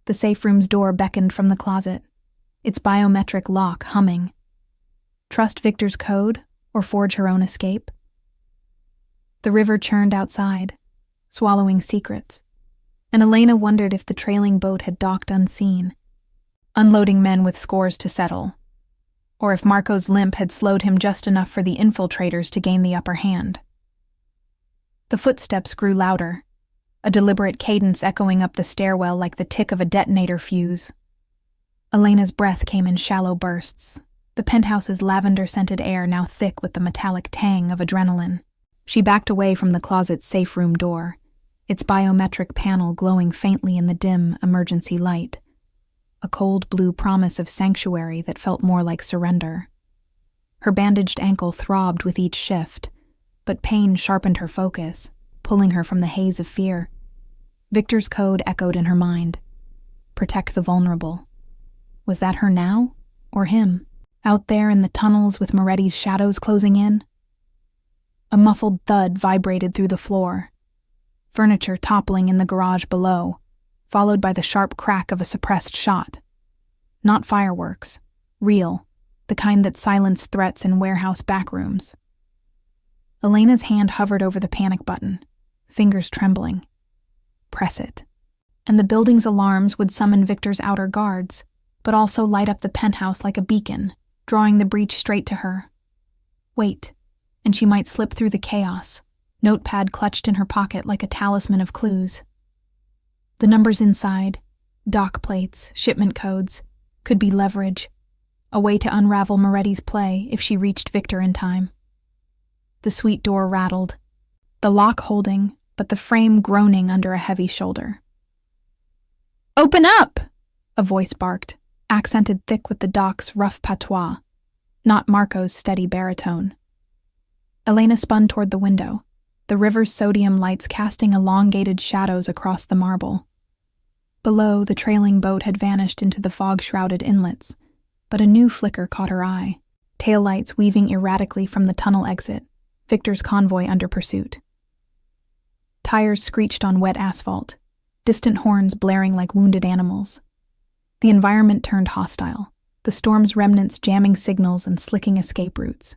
the safe room's door beckoned from the closet, its biometric lock humming. Trust Victor's code or forge her own escape? The river churned outside, swallowing secrets, and Elena wondered if the trailing boat had docked unseen, unloading men with scores to settle, or if Marco's limp had slowed him just enough for the infiltrators to gain the upper hand. The footsteps grew louder, a deliberate cadence echoing up the stairwell like the tick of a detonator fuse. Elena's breath came in shallow bursts, the penthouse's lavender-scented air now thick with the metallic tang of adrenaline. She backed away from the closet's safe room door, its biometric panel glowing faintly in the dim, emergency light. A cold blue promise of sanctuary that felt more like surrender. Her bandaged ankle throbbed with each shift, but pain sharpened her focus, pulling her from the haze of fear. Victor's code echoed in her mind. Protect the vulnerable. Was that her now, or him, out there in the tunnels with Moretti's shadows closing in? A muffled thud vibrated through the floor, furniture toppling in the garage below, followed by the sharp crack of a suppressed shot. Not fireworks, real, the kind that silenced threats in warehouse backrooms. Elena's hand hovered over the panic button, fingers trembling. Press it. And the building's alarms would summon Victor's outer guards, but also light up the penthouse like a beacon, drawing the breach straight to her. Wait, and she might slip through the chaos, notepad clutched in her pocket like a talisman of clues. The numbers inside, dock plates, shipment codes, could be leverage, a way to unravel Moretti's play if she reached Victor in time. The suite door rattled, the lock holding, but the frame groaning under a heavy shoulder. "Open up!" a voice barked, accented thick with the dock's rough patois, not Marco's steady baritone. Elena spun toward the window, the river's sodium lights casting elongated shadows across the marble. Below, the trailing boat had vanished into the fog-shrouded inlets, but a new flicker caught her eye, taillights weaving erratically from the tunnel exit, Victor's convoy under pursuit. Tires screeched on wet asphalt, distant horns blaring like wounded animals. The environment turned hostile, the storm's remnants jamming signals and slicking escape routes.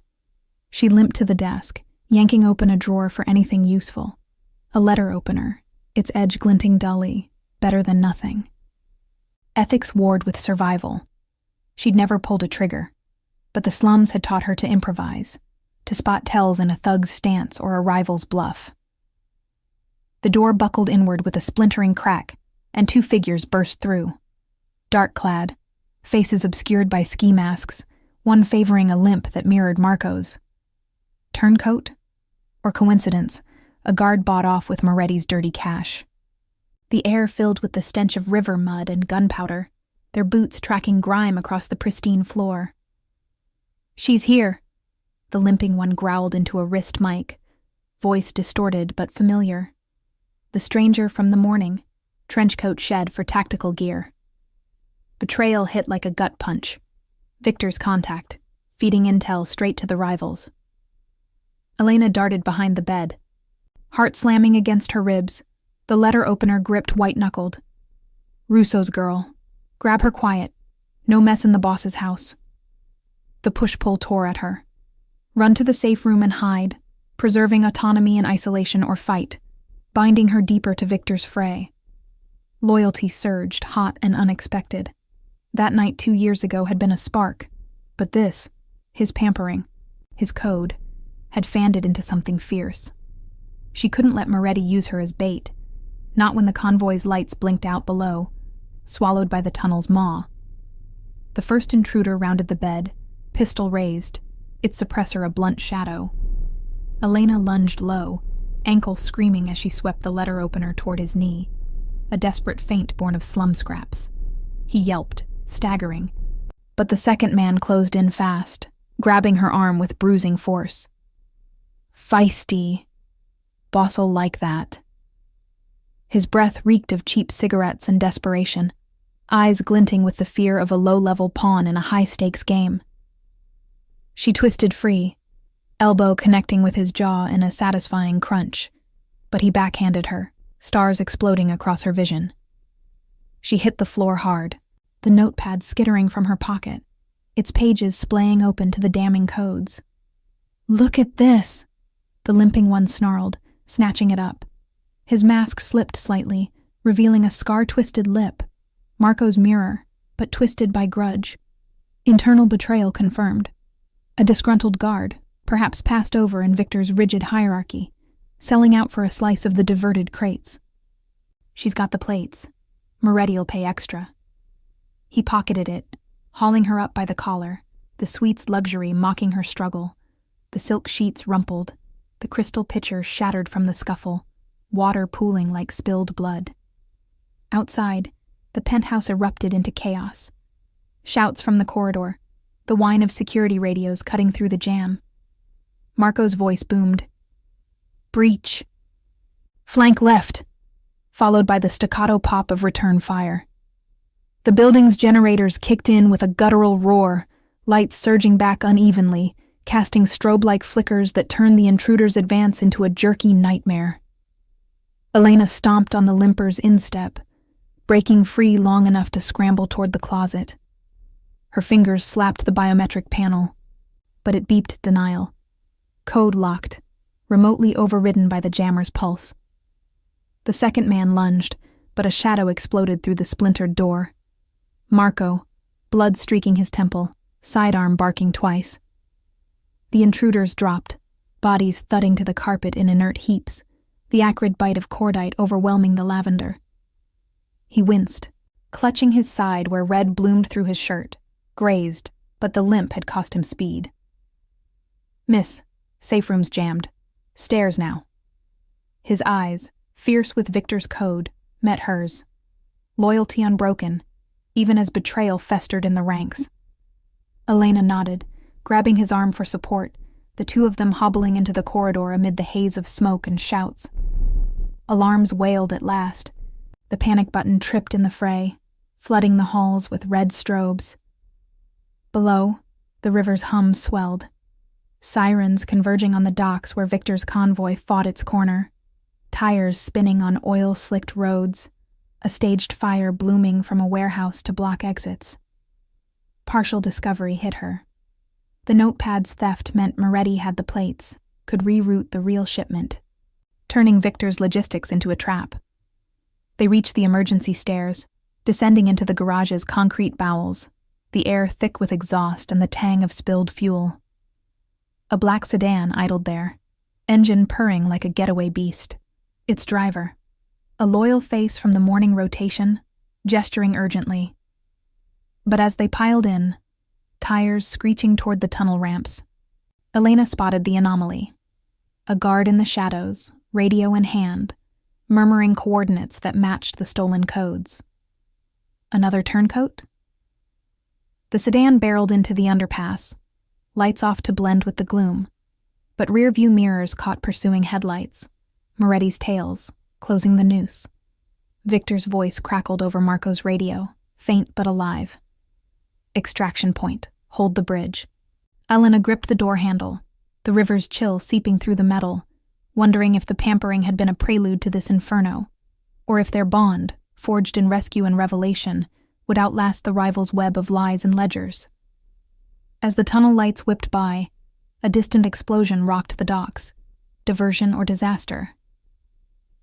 She limped to the desk, yanking open a drawer for anything useful. A letter opener, its edge glinting dully, better than nothing. Ethics warred with survival. She'd never pulled a trigger, but the slums had taught her to improvise, to spot tells in a thug's stance or a rival's bluff. The door buckled inward with a splintering crack, and two figures burst through. Dark-clad, faces obscured by ski masks, one favoring a limp that mirrored Marco's. Turncoat? Or coincidence, a guard bought off with Moretti's dirty cash. The air filled with the stench of river mud and gunpowder, their boots tracking grime across the pristine floor. "She's here," the limping one growled into a wrist mic, voice distorted but familiar. The stranger from the morning, trenchcoat shed for tactical gear. Betrayal hit like a gut punch. Victor's contact, feeding intel straight to the rivals. Elena darted behind the bed. Heart slamming against her ribs, the letter opener gripped white-knuckled. "Russo's girl. Grab her quiet. No mess in the boss's house." The push-pull tore at her. Run to the safe room and hide, preserving autonomy in isolation or fight, binding her deeper to Victor's fray. Loyalty surged, hot and unexpected. That night 2 years ago had been a spark, but this, his pampering, his code, had fanned it into something fierce. She couldn't let Moretti use her as bait, not when the convoy's lights blinked out below, swallowed by the tunnel's maw. The first intruder rounded the bed, pistol raised, its suppressor a blunt shadow. Elena lunged low, ankle screaming as she swept the letter opener toward his knee, a desperate feint born of slum scraps. He yelped, staggering, but the second man closed in fast, grabbing her arm with bruising force. Feisty. Boss'll like that. His breath reeked of cheap cigarettes and desperation, eyes glinting with the fear of a low-level pawn in a high-stakes game. She twisted free, elbow connecting with his jaw in a satisfying crunch, but he backhanded her, stars exploding across her vision. She hit the floor hard, the notepad skittering from her pocket, its pages splaying open to the damning codes. "Look at this!" the limping one snarled, snatching it up. His mask slipped slightly, revealing a scar-twisted lip, Marco's mirror, but twisted by grudge. Internal betrayal confirmed. A disgruntled guard, perhaps passed over in Victor's rigid hierarchy, selling out for a slice of the diverted crates. "She's got the plates. Moretti'll pay extra." He pocketed it, hauling her up by the collar, the suite's luxury mocking her struggle, the silk sheets rumpled, the crystal pitcher shattered from the scuffle, water pooling like spilled blood. Outside, the penthouse erupted into chaos. Shouts from the corridor, the whine of security radios cutting through the jam. Marco's voice boomed. "Breach. Flank left," followed by the staccato pop of return fire. The building's generators kicked in with a guttural roar, lights surging back unevenly, casting strobe-like flickers that turned the intruder's advance into a jerky nightmare. Elena stomped on the limper's instep, breaking free long enough to scramble toward the closet. Her fingers slapped the biometric panel, but it beeped denial. Code locked, remotely overridden by the jammer's pulse. The second man lunged, but a shadow exploded through the splintered door. Marco, blood streaking his temple, sidearm barking twice. The intruders dropped, bodies thudding to the carpet in inert heaps, the acrid bite of cordite overwhelming the lavender. He winced, clutching his side where red bloomed through his shirt, grazed, but the limp had cost him speed. "Miss, safe room's jammed. Stairs now." His eyes, fierce with Victor's code, met hers. Loyalty unbroken, even as betrayal festered in the ranks. Elena nodded, grabbing his arm for support, the two of them hobbling into the corridor amid the haze of smoke and shouts. Alarms wailed at last. The panic button tripped in the fray, flooding the halls with red strobes. Below, the river's hum swelled. Sirens converging on the docks where Victor's convoy fought its corner. Tires spinning on oil-slicked roads. A staged fire blooming from a warehouse to block exits. Partial discovery hit her. The notepad's theft meant Moretti had the plates, could reroute the real shipment, turning Victor's logistics into a trap. They reached the emergency stairs, descending into the garage's concrete bowels, the air thick with exhaust and the tang of spilled fuel. A black sedan idled there, engine purring like a getaway beast. Its driver, a loyal face from the morning rotation, gesturing urgently. But as they piled in, tires screeching toward the tunnel ramps, Elena spotted the anomaly. A guard in the shadows, radio in hand, murmuring coordinates that matched the stolen codes. Another turncoat? The sedan barreled into the underpass, lights off to blend with the gloom, but rear-view mirrors caught pursuing headlights, Moretti's tails, closing the noose. Victor's voice crackled over Marco's radio, faint but alive. "Extraction point. Hold the bridge." Elena gripped the door handle, the river's chill seeping through the metal, wondering if the pampering had been a prelude to this inferno, or if their bond, forged in rescue and revelation, would outlast the rivals' web of lies and ledgers. As the tunnel lights whipped by, a distant explosion rocked the docks. Diversion or disaster?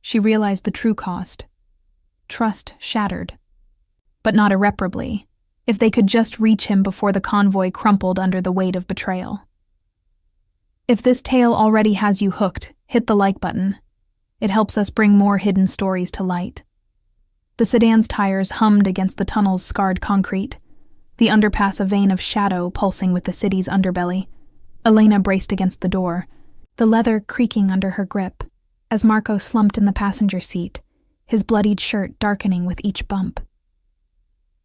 She realized the true cost. Trust shattered. But not irreparably, if they could just reach him before the convoy crumpled under the weight of betrayal. If this tale already has you hooked, hit the like button. It helps us bring more hidden stories to light. The sedan's tires hummed against the tunnel's scarred concrete, the underpass a vein of shadow pulsing with the city's underbelly. Elena braced against the door, the leather creaking under her grip, as Marco slumped in the passenger seat, his bloodied shirt darkening with each bump.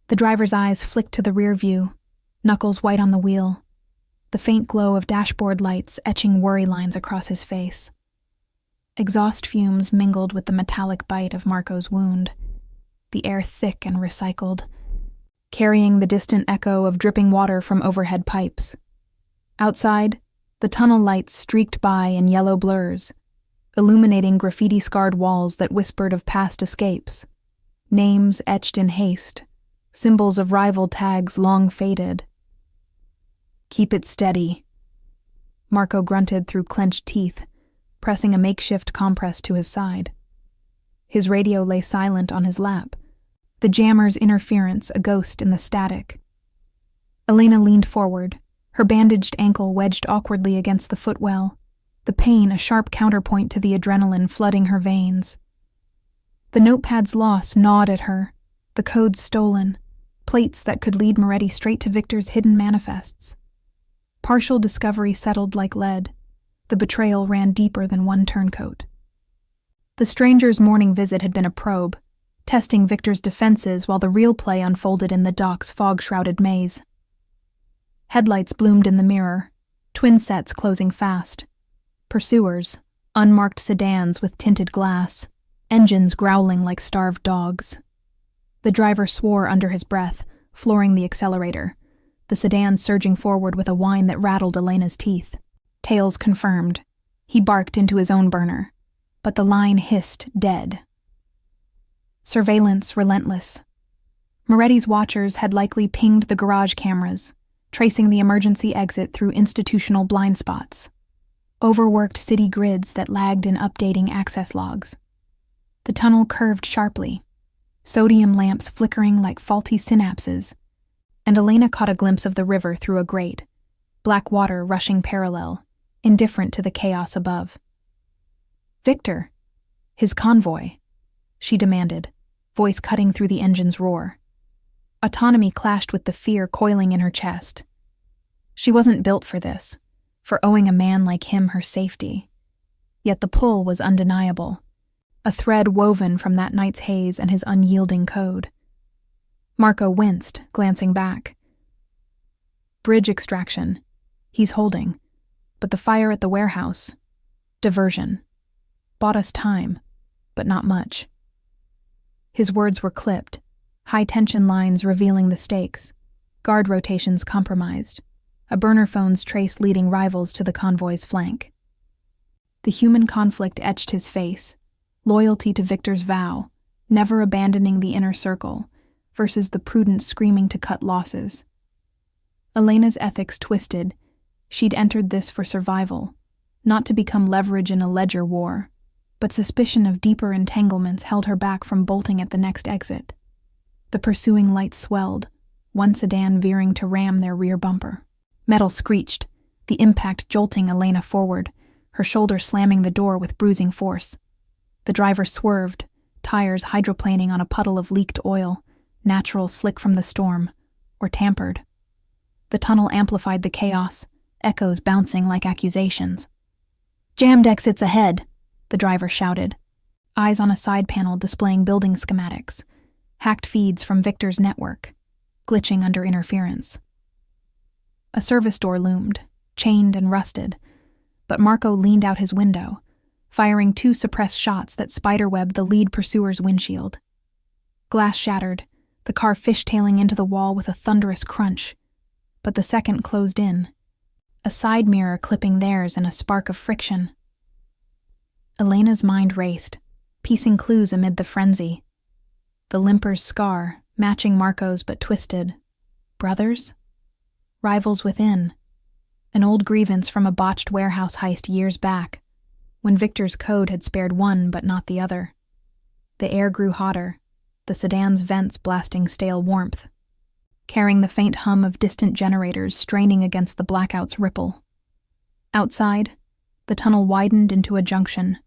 The driver's eyes flicked to the rear view, knuckles white on the wheel, the faint glow of dashboard lights etching worry lines across his face. Exhaust fumes mingled with the metallic bite of Marco's wound, the air thick and recycled, carrying the distant echo of dripping water from overhead pipes. Outside, the tunnel lights streaked by in yellow blurs, illuminating graffiti-scarred walls that whispered of past escapes, names etched in haste, symbols of rival tags long faded. "Keep it steady," Marco grunted through clenched teeth, pressing a makeshift compress to his side. His radio lay silent on his lap, the jammer's interference a ghost in the static. Elena leaned forward, her bandaged ankle wedged awkwardly against the footwell, the pain a sharp counterpoint to the adrenaline flooding her veins. The notepad's loss gnawed at her, the codes stolen, plates that could lead Moretti straight to Victor's hidden manifests. Partial discovery settled like lead. The betrayal ran deeper than one turncoat. The stranger's morning visit had been a probe, testing Victor's defenses while the real play unfolded in the dock's fog-shrouded maze. Headlights bloomed in the mirror, twin sets closing fast. Pursuers, unmarked sedans with tinted glass, engines growling like starved dogs. The driver swore under his breath, flooring the accelerator, the sedan surging forward with a whine that rattled Elena's teeth. Tails confirmed. He barked into his own burner, but the line hissed dead. Surveillance relentless. Moretti's watchers had likely pinged the garage cameras, tracing the emergency exit through institutional blind spots. Overworked city grids that lagged in updating access logs. The tunnel curved sharply, sodium lamps flickering like faulty synapses, and Elena caught a glimpse of the river through a grate, black water rushing parallel, indifferent to the chaos above. "Victor, his convoy," she demanded, voice cutting through the engine's roar. Autonomy clashed with the fear coiling in her chest. She wasn't built for this, for owing a man like him her safety. Yet the pull was undeniable, a thread woven from that night's haze and his unyielding code. Marco winced, glancing back. Bridge extraction. He's holding. But the fire at the warehouse. Diversion. Bought us time, but not much. His words were clipped, high-tension lines revealing the stakes, guard rotations compromised, a burner phone's trace leading rivals to the convoy's flank. The human conflict etched his face, loyalty to Victor's vow, never abandoning the inner circle, versus the prudent screaming to cut losses. Elena's ethics twisted. She'd entered this for survival, not to become leverage in a ledger war, but suspicion of deeper entanglements held her back from bolting at the next exit. The pursuing lights swelled, one sedan veering to ram their rear bumper. Metal screeched, the impact jolting Elena forward, her shoulder slamming the door with bruising force. The driver swerved, tires hydroplaning on a puddle of leaked oil, natural slick from the storm, or tampered. The tunnel amplified the chaos, echoes bouncing like accusations. "Jammed exits ahead," the driver shouted, eyes on a side panel displaying building schematics, hacked feeds from Victor's network, glitching under interference. A service door loomed, chained and rusted, but Marco leaned out his window, firing 2 suppressed shots that spiderwebbed the lead pursuer's windshield. Glass shattered, the car fishtailing into the wall with a thunderous crunch, but the second closed in, a side mirror clipping theirs in a spark of friction. Elena's mind raced, piecing clues amid the frenzy. The limper's scar, matching Marco's but twisted. Brothers? Rivals within. An old grievance from a botched warehouse heist years back, when Victor's code had spared one but not the other. The air grew hotter, the sedan's vents blasting stale warmth, carrying the faint hum of distant generators straining against the blackout's ripple. Outside, the tunnel widened into a junction,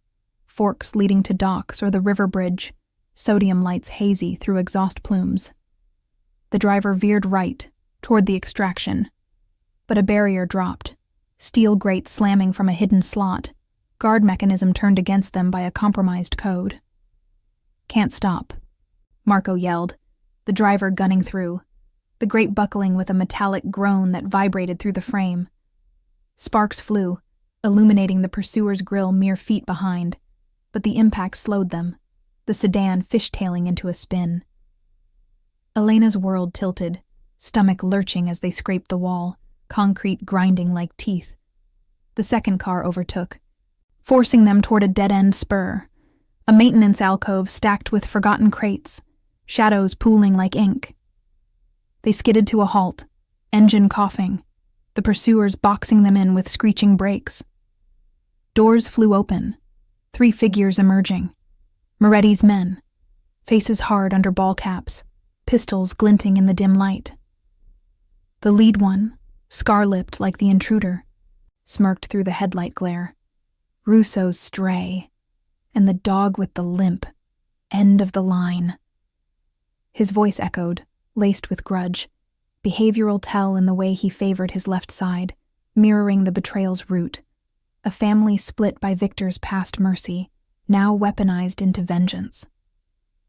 forks leading to docks or the river bridge, sodium lights hazy through exhaust plumes. The driver veered right, toward the extraction, but a barrier dropped, steel grate slamming from a hidden slot, guard mechanism turned against them by a compromised code. "Can't stop," Marco yelled, the driver gunning through, the grate buckling with a metallic groan that vibrated through the frame. Sparks flew, illuminating the pursuer's grille mere feet behind, but the impact slowed them, the sedan fishtailing into a spin. Elena's world tilted, stomach lurching as they scraped the wall, concrete grinding like teeth. The second car overtook, forcing them toward a dead-end spur, a maintenance alcove stacked with forgotten crates, shadows pooling like ink. They skidded to a halt, engine coughing, the pursuers boxing them in with screeching brakes. Doors flew open, 3 figures emerging. Moretti's men, faces hard under ball caps, pistols glinting in the dim light. The lead one, scar-lipped like the intruder, smirked through the headlight glare. Russo's stray, and the dog with the limp, end of the line. His voice echoed, laced with grudge, behavioral tell in the way he favored his left side, mirroring the betrayal's root. A family split by Victor's past mercy, now weaponized into vengeance.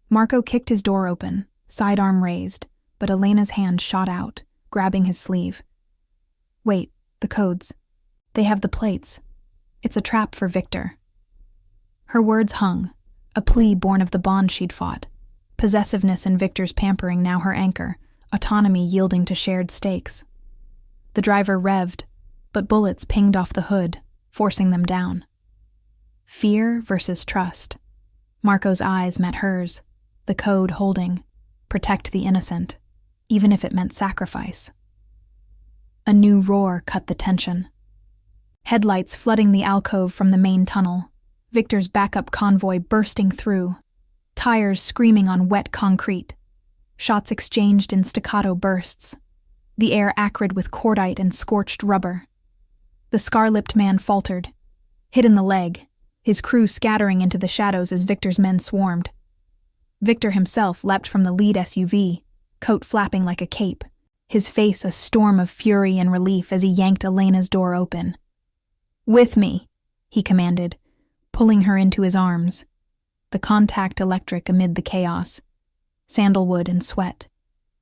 Marco kicked his door open, sidearm raised, but Elena's hand shot out, grabbing his sleeve. "Wait, the codes. They have the plates. It's a trap for Victor." Her words hung, a plea born of the bond she'd fought. Possessiveness in Victor's pampering now her anchor, autonomy yielding to shared stakes. The driver revved, but bullets pinged off the hood, forcing them down. Fear versus trust. Marco's eyes met hers, the code holding, protect the innocent, even if it meant sacrifice. A new roar cut the tension. Headlights flooding the alcove from the main tunnel, Victor's backup convoy bursting through, tires screaming on wet concrete, shots exchanged in staccato bursts, the air acrid with cordite and scorched rubber. The scar-lipped man faltered, hit in the leg, his crew scattering into the shadows as Victor's men swarmed. Victor himself leapt from the lead SUV, coat flapping like a cape, his face a storm of fury and relief as he yanked Elena's door open. "With me," he commanded, pulling her into his arms. The contact electric amid the chaos, sandalwood and sweat,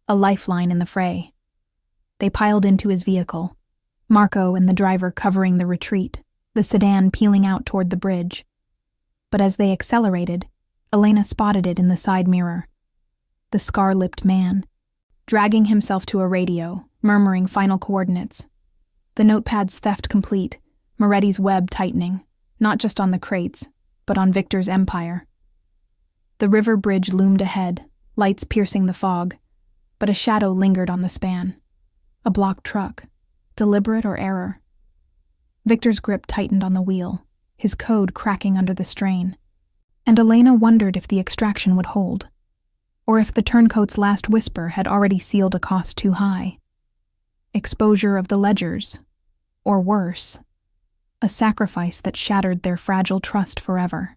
a lifeline in the fray. They piled into his vehicle, Marco and the driver covering the retreat, the sedan peeling out toward the bridge. But as they accelerated, Elena spotted it in the side mirror. The scar-lipped man, dragging himself to a radio, murmuring final coordinates. The notepad's theft complete, Moretti's web tightening, not just on the crates, but on Victor's empire. The river bridge loomed ahead, lights piercing the fog, but a shadow lingered on the span. A blocked truck, deliberate or error. Victor's grip tightened on the wheel, his code cracking under the strain, and Elena wondered if the extraction would hold, or if the turncoat's last whisper had already sealed a cost too high. Exposure of the ledgers, or worse, a sacrifice that shattered their fragile trust forever.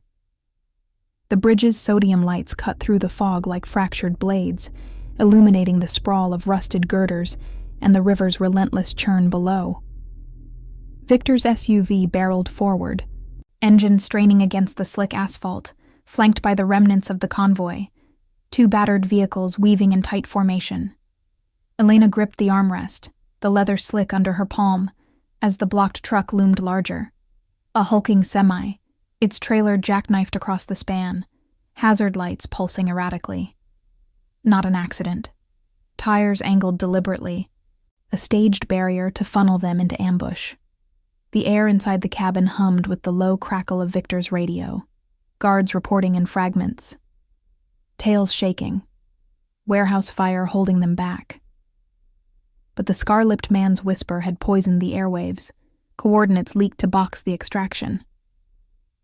The bridge's sodium lights cut through the fog like fractured blades, illuminating the sprawl of rusted girders and the river's relentless churn below. Victor's SUV barreled forward, engine straining against the slick asphalt, flanked by the remnants of the convoy, 2 battered vehicles weaving in tight formation. Elena gripped the armrest, the leather slick under her palm, as the blocked truck loomed larger. A hulking semi, its trailer jackknifed across the span, hazard lights pulsing erratically. Not an accident. Tires angled deliberately, a staged barrier to funnel them into ambush. The air inside the cabin hummed with the low crackle of Victor's radio, guards reporting in fragments. Tails shaking, warehouse fire holding them back. But the scar-lipped man's whisper had poisoned the airwaves, coordinates leaked to box the extraction.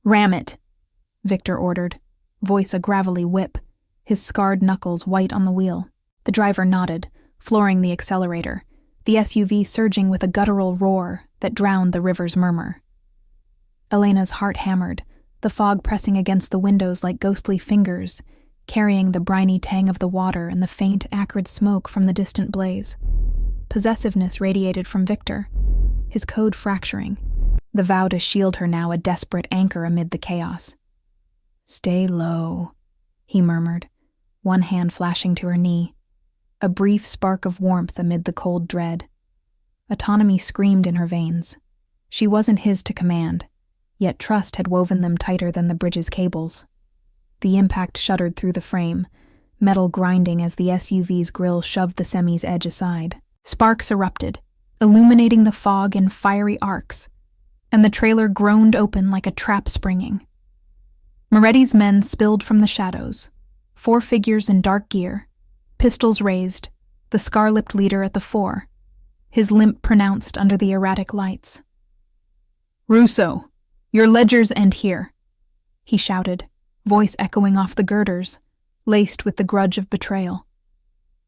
"Ram it," Victor ordered, voice a gravelly whip, his scarred knuckles white on the wheel. The driver nodded, flooring the accelerator, the SUV surging with a guttural roar that drowned the river's murmur. Elena's heart hammered, the fog pressing against the windows like ghostly fingers, carrying the briny tang of the water and the faint, acrid smoke from the distant blaze. Possessiveness radiated from Victor, his code fracturing, the vow to shield her now a desperate anchor amid the chaos. "Stay low," he murmured, one hand flashing to her knee. A brief spark of warmth amid the cold dread. Autonomy screamed in her veins. She wasn't his to command, yet trust had woven them tighter than the bridge's cables. The impact shuddered through the frame, metal grinding as the SUV's grille shoved the semi's edge aside. Sparks erupted, illuminating the fog in fiery arcs, and the trailer groaned open like a trap springing. Moretti's men spilled from the shadows, 4 figures in dark gear, pistols raised, the scar-lipped leader at the fore, his limp pronounced under the erratic lights. "Russo, your ledgers end here," he shouted, voice echoing off the girders, laced with the grudge of betrayal.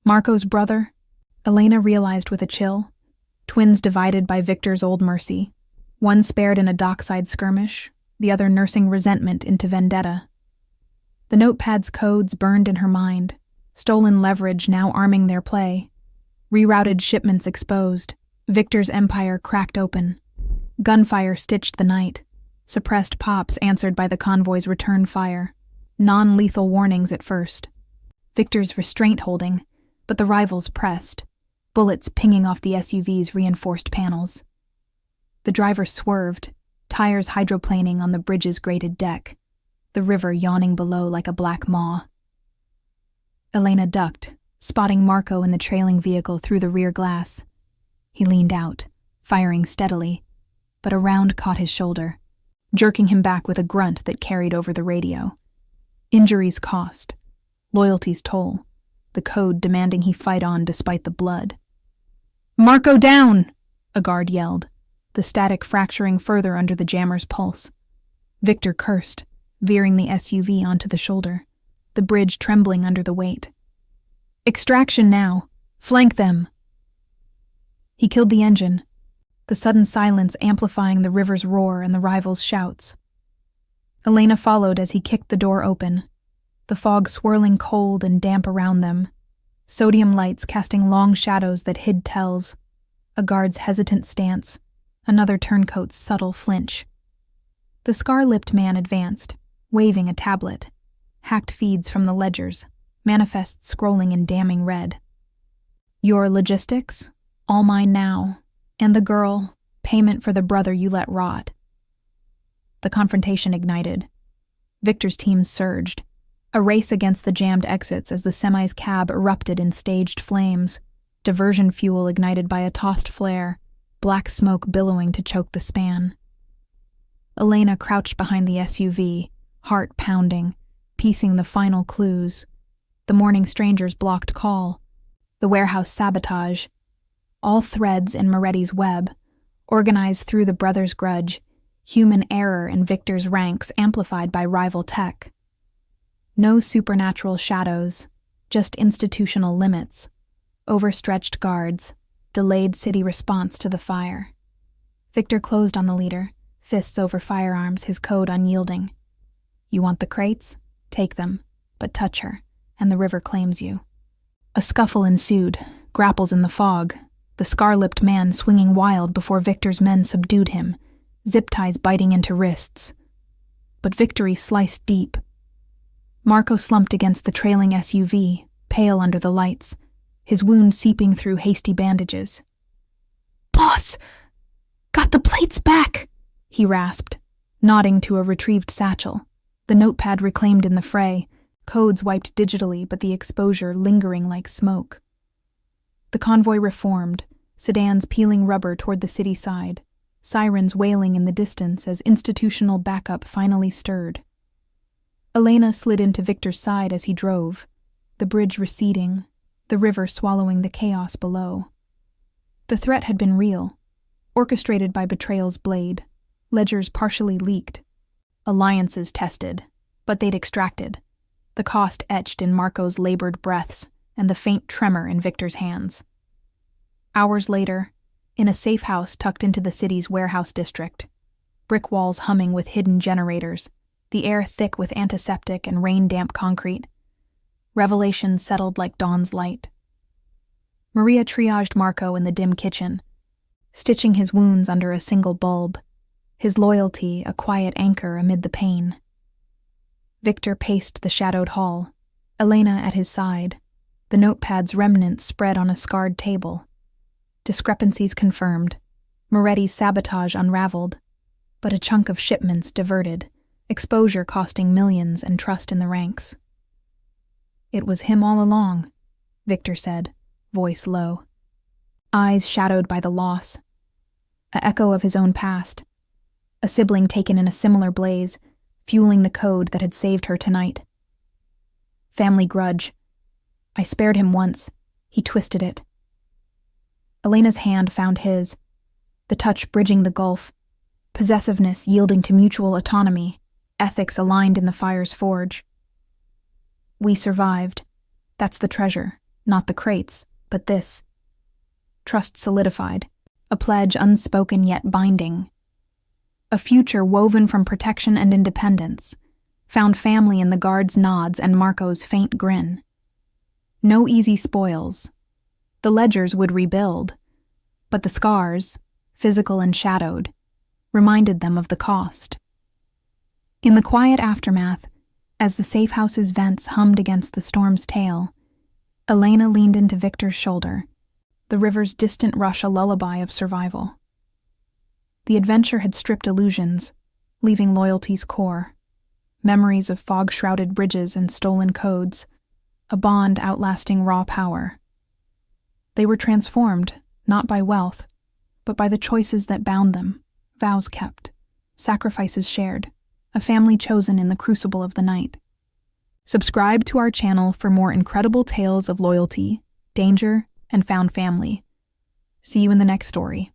Marco's brother, Elena realized with a chill, twins divided by Victor's old mercy, one spared in a dockside skirmish, the other nursing resentment into vendetta. The notepad's codes burned in her mind, stolen leverage now arming their play. Rerouted shipments exposed, Victor's empire cracked open. Gunfire stitched the night, suppressed pops answered by the convoy's return fire, non-lethal warnings at first. Victor's restraint holding, but the rivals pressed, bullets pinging off the SUV's reinforced panels. The driver swerved, tires hydroplaning on the bridge's grated deck, the river yawning below like a black maw. Elena ducked, spotting Marco in the trailing vehicle through the rear glass. He leaned out, firing steadily, but a round caught his shoulder, jerking him back with a grunt that carried over the radio. Injuries cost, loyalty's toll, the code demanding he fight on despite the blood. "Marco down!" a guard yelled, the static fracturing further under the jammer's pulse. Victor cursed, veering the SUV onto the shoulder, the bridge trembling under the weight. "Extraction now! Flank them!" He killed the engine, the sudden silence amplifying the river's roar and the rivals' shouts. Elena followed as he kicked the door open, the fog swirling cold and damp around them, sodium lights casting long shadows that hid tells, a guard's hesitant stance, another turncoat's subtle flinch. The scar-lipped man advanced, waving a tablet, hacked feeds from the ledgers, manifests scrolling in damning red. "Your logistics, all mine now, and the girl, payment for the brother you let rot." The confrontation ignited. Victor's team surged, a race against the jammed exits as the semi's cab erupted in staged flames, diversion fuel ignited by a tossed flare, black smoke billowing to choke the span. Elena crouched behind the SUV, heart pounding, piecing the final clues. The morning stranger's blocked call, the warehouse sabotage, all threads in Moretti's web, organized through the brothers' grudge, human error in Victor's ranks amplified by rival tech. No supernatural shadows, just institutional limits, overstretched guards, delayed city response to the fire. Victor closed on the leader, fists over firearms, his code unyielding. "You want the crates? Take them, but touch her, and the river claims you." A scuffle ensued, grapples in the fog, the scar-lipped man swinging wild before Victor's men subdued him, zip ties biting into wrists. But victory sliced deep. Marco slumped against the trailing SUV, pale under the lights, his wound seeping through hasty bandages. "Boss! Got the plates back!" he rasped, nodding to a retrieved satchel, the notepad reclaimed in the fray, codes wiped digitally but the exposure lingering like smoke. The convoy reformed, sedans peeling rubber toward the city side, sirens wailing in the distance as institutional backup finally stirred. Elena slid into Victor's side as he drove, the bridge receding, the river swallowing the chaos below. The threat had been real, orchestrated by betrayal's blade, ledgers partially leaked, alliances tested, but they'd extracted, the cost etched in Marco's labored breaths and the faint tremor in Victor's hands. Hours later, in a safe house tucked into the city's warehouse district, brick walls humming with hidden generators, the air thick with antiseptic and rain-damp concrete, revelation settled like dawn's light. Maria triaged Marco in the dim kitchen, stitching his wounds under a single bulb. his loyalty a quiet anchor amid the pain. Victor paced the shadowed hall, Elena at his side, the notepad's remnants spread on a scarred table. Discrepancies confirmed, Moretti's sabotage unraveled, but a chunk of shipments diverted, exposure costing millions and trust in the ranks. "It was him all along," Victor said, voice low. Eyes shadowed by the loss. An echo of his own past. A sibling taken in a similar blaze, fueling the code that had saved her tonight. Family grudge. "I spared him once. He twisted it." Elena's hand found his, the touch bridging the gulf, possessiveness yielding to mutual autonomy, ethics aligned in the fire's forge. "We survived. That's the treasure, not the crates, but this." Trust solidified, a pledge unspoken yet binding. A future woven from protection and independence, found family in the guard's nods and Marco's faint grin. No easy spoils. The ledgers would rebuild, but the scars, physical and shadowed, reminded them of the cost. In the quiet aftermath, as the safe house's vents hummed against the storm's tail, Elena leaned into Victor's shoulder, the river's distant rush a lullaby of survival. The adventure had stripped illusions, leaving loyalty's core, memories of fog-shrouded bridges and stolen codes, a bond outlasting raw power. They were transformed, not by wealth, but by the choices that bound them, vows kept, sacrifices shared, a family chosen in the crucible of the night. Subscribe to our channel for more incredible tales of loyalty, danger, and found family. See you in the next story.